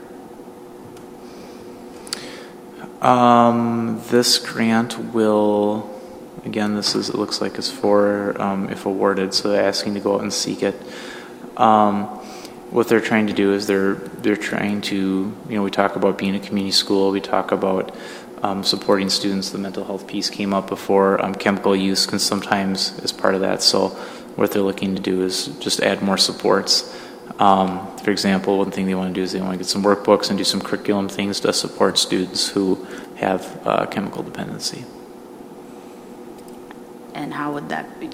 This grant will, again, it looks like it's for, if awarded, so they're asking to go out and seek it. What they're trying to do is they're trying to, we talk about being a community school, we talk about supporting students. The mental health piece came up before. Chemical use can sometimes is part of that. So what they're looking to do is just add more supports. For example, one thing they want to do is they want to get some workbooks and do some curriculum things to support students who have chemical dependency. And how would that be?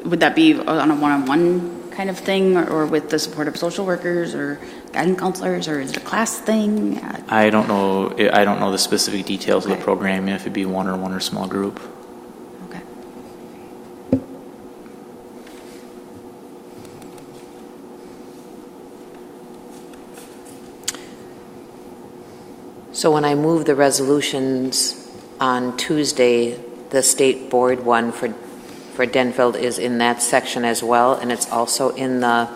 Would that be on a one-on-one kind of thing, or with the support of social workers or guidance counselors, or is it a class thing? I don't know. I don't know the specific details of the program. If it'd be one or small group. Okay. So when I move the resolutions on Tuesday, the state board one for Denfeld is in that section as well, and it's also in the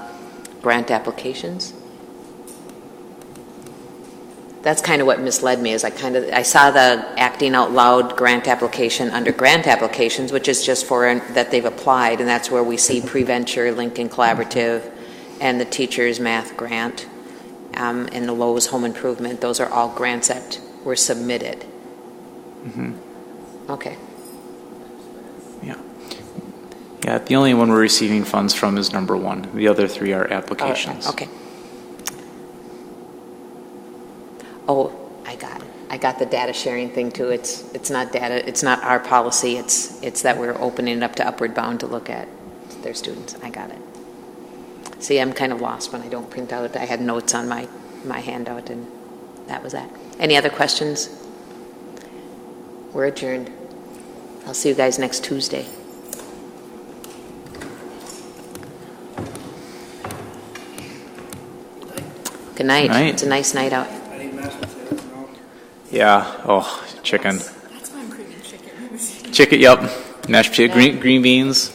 grant applications. That's kind of what misled me, is I saw the acting out loud grant application under grant applications, which is just for that they've applied, and that's where we see Preventure, Lincoln Collaborative, and the Teachers Math Grant, and the Lowe's Home Improvement. Those are all grants that were submitted. Mm-hmm. Okay. Yeah, the only one we're receiving funds from is number one. The other three are applications. Okay. Oh, I got it. I got the data sharing thing too. It's not data. It's not our policy. It's that we're opening it up to Upward Bound to look at their students. I got it. See, I'm kind of lost when I don't print out. I had notes on my handout, and that was that. Any other questions? We're adjourned. I'll see you guys next Tuesday. Good night. Good night. It's a nice night out. Yeah. Oh, chicken. That's why I'm craving chicken. Chicken. Yep. Mashed potato, green beans.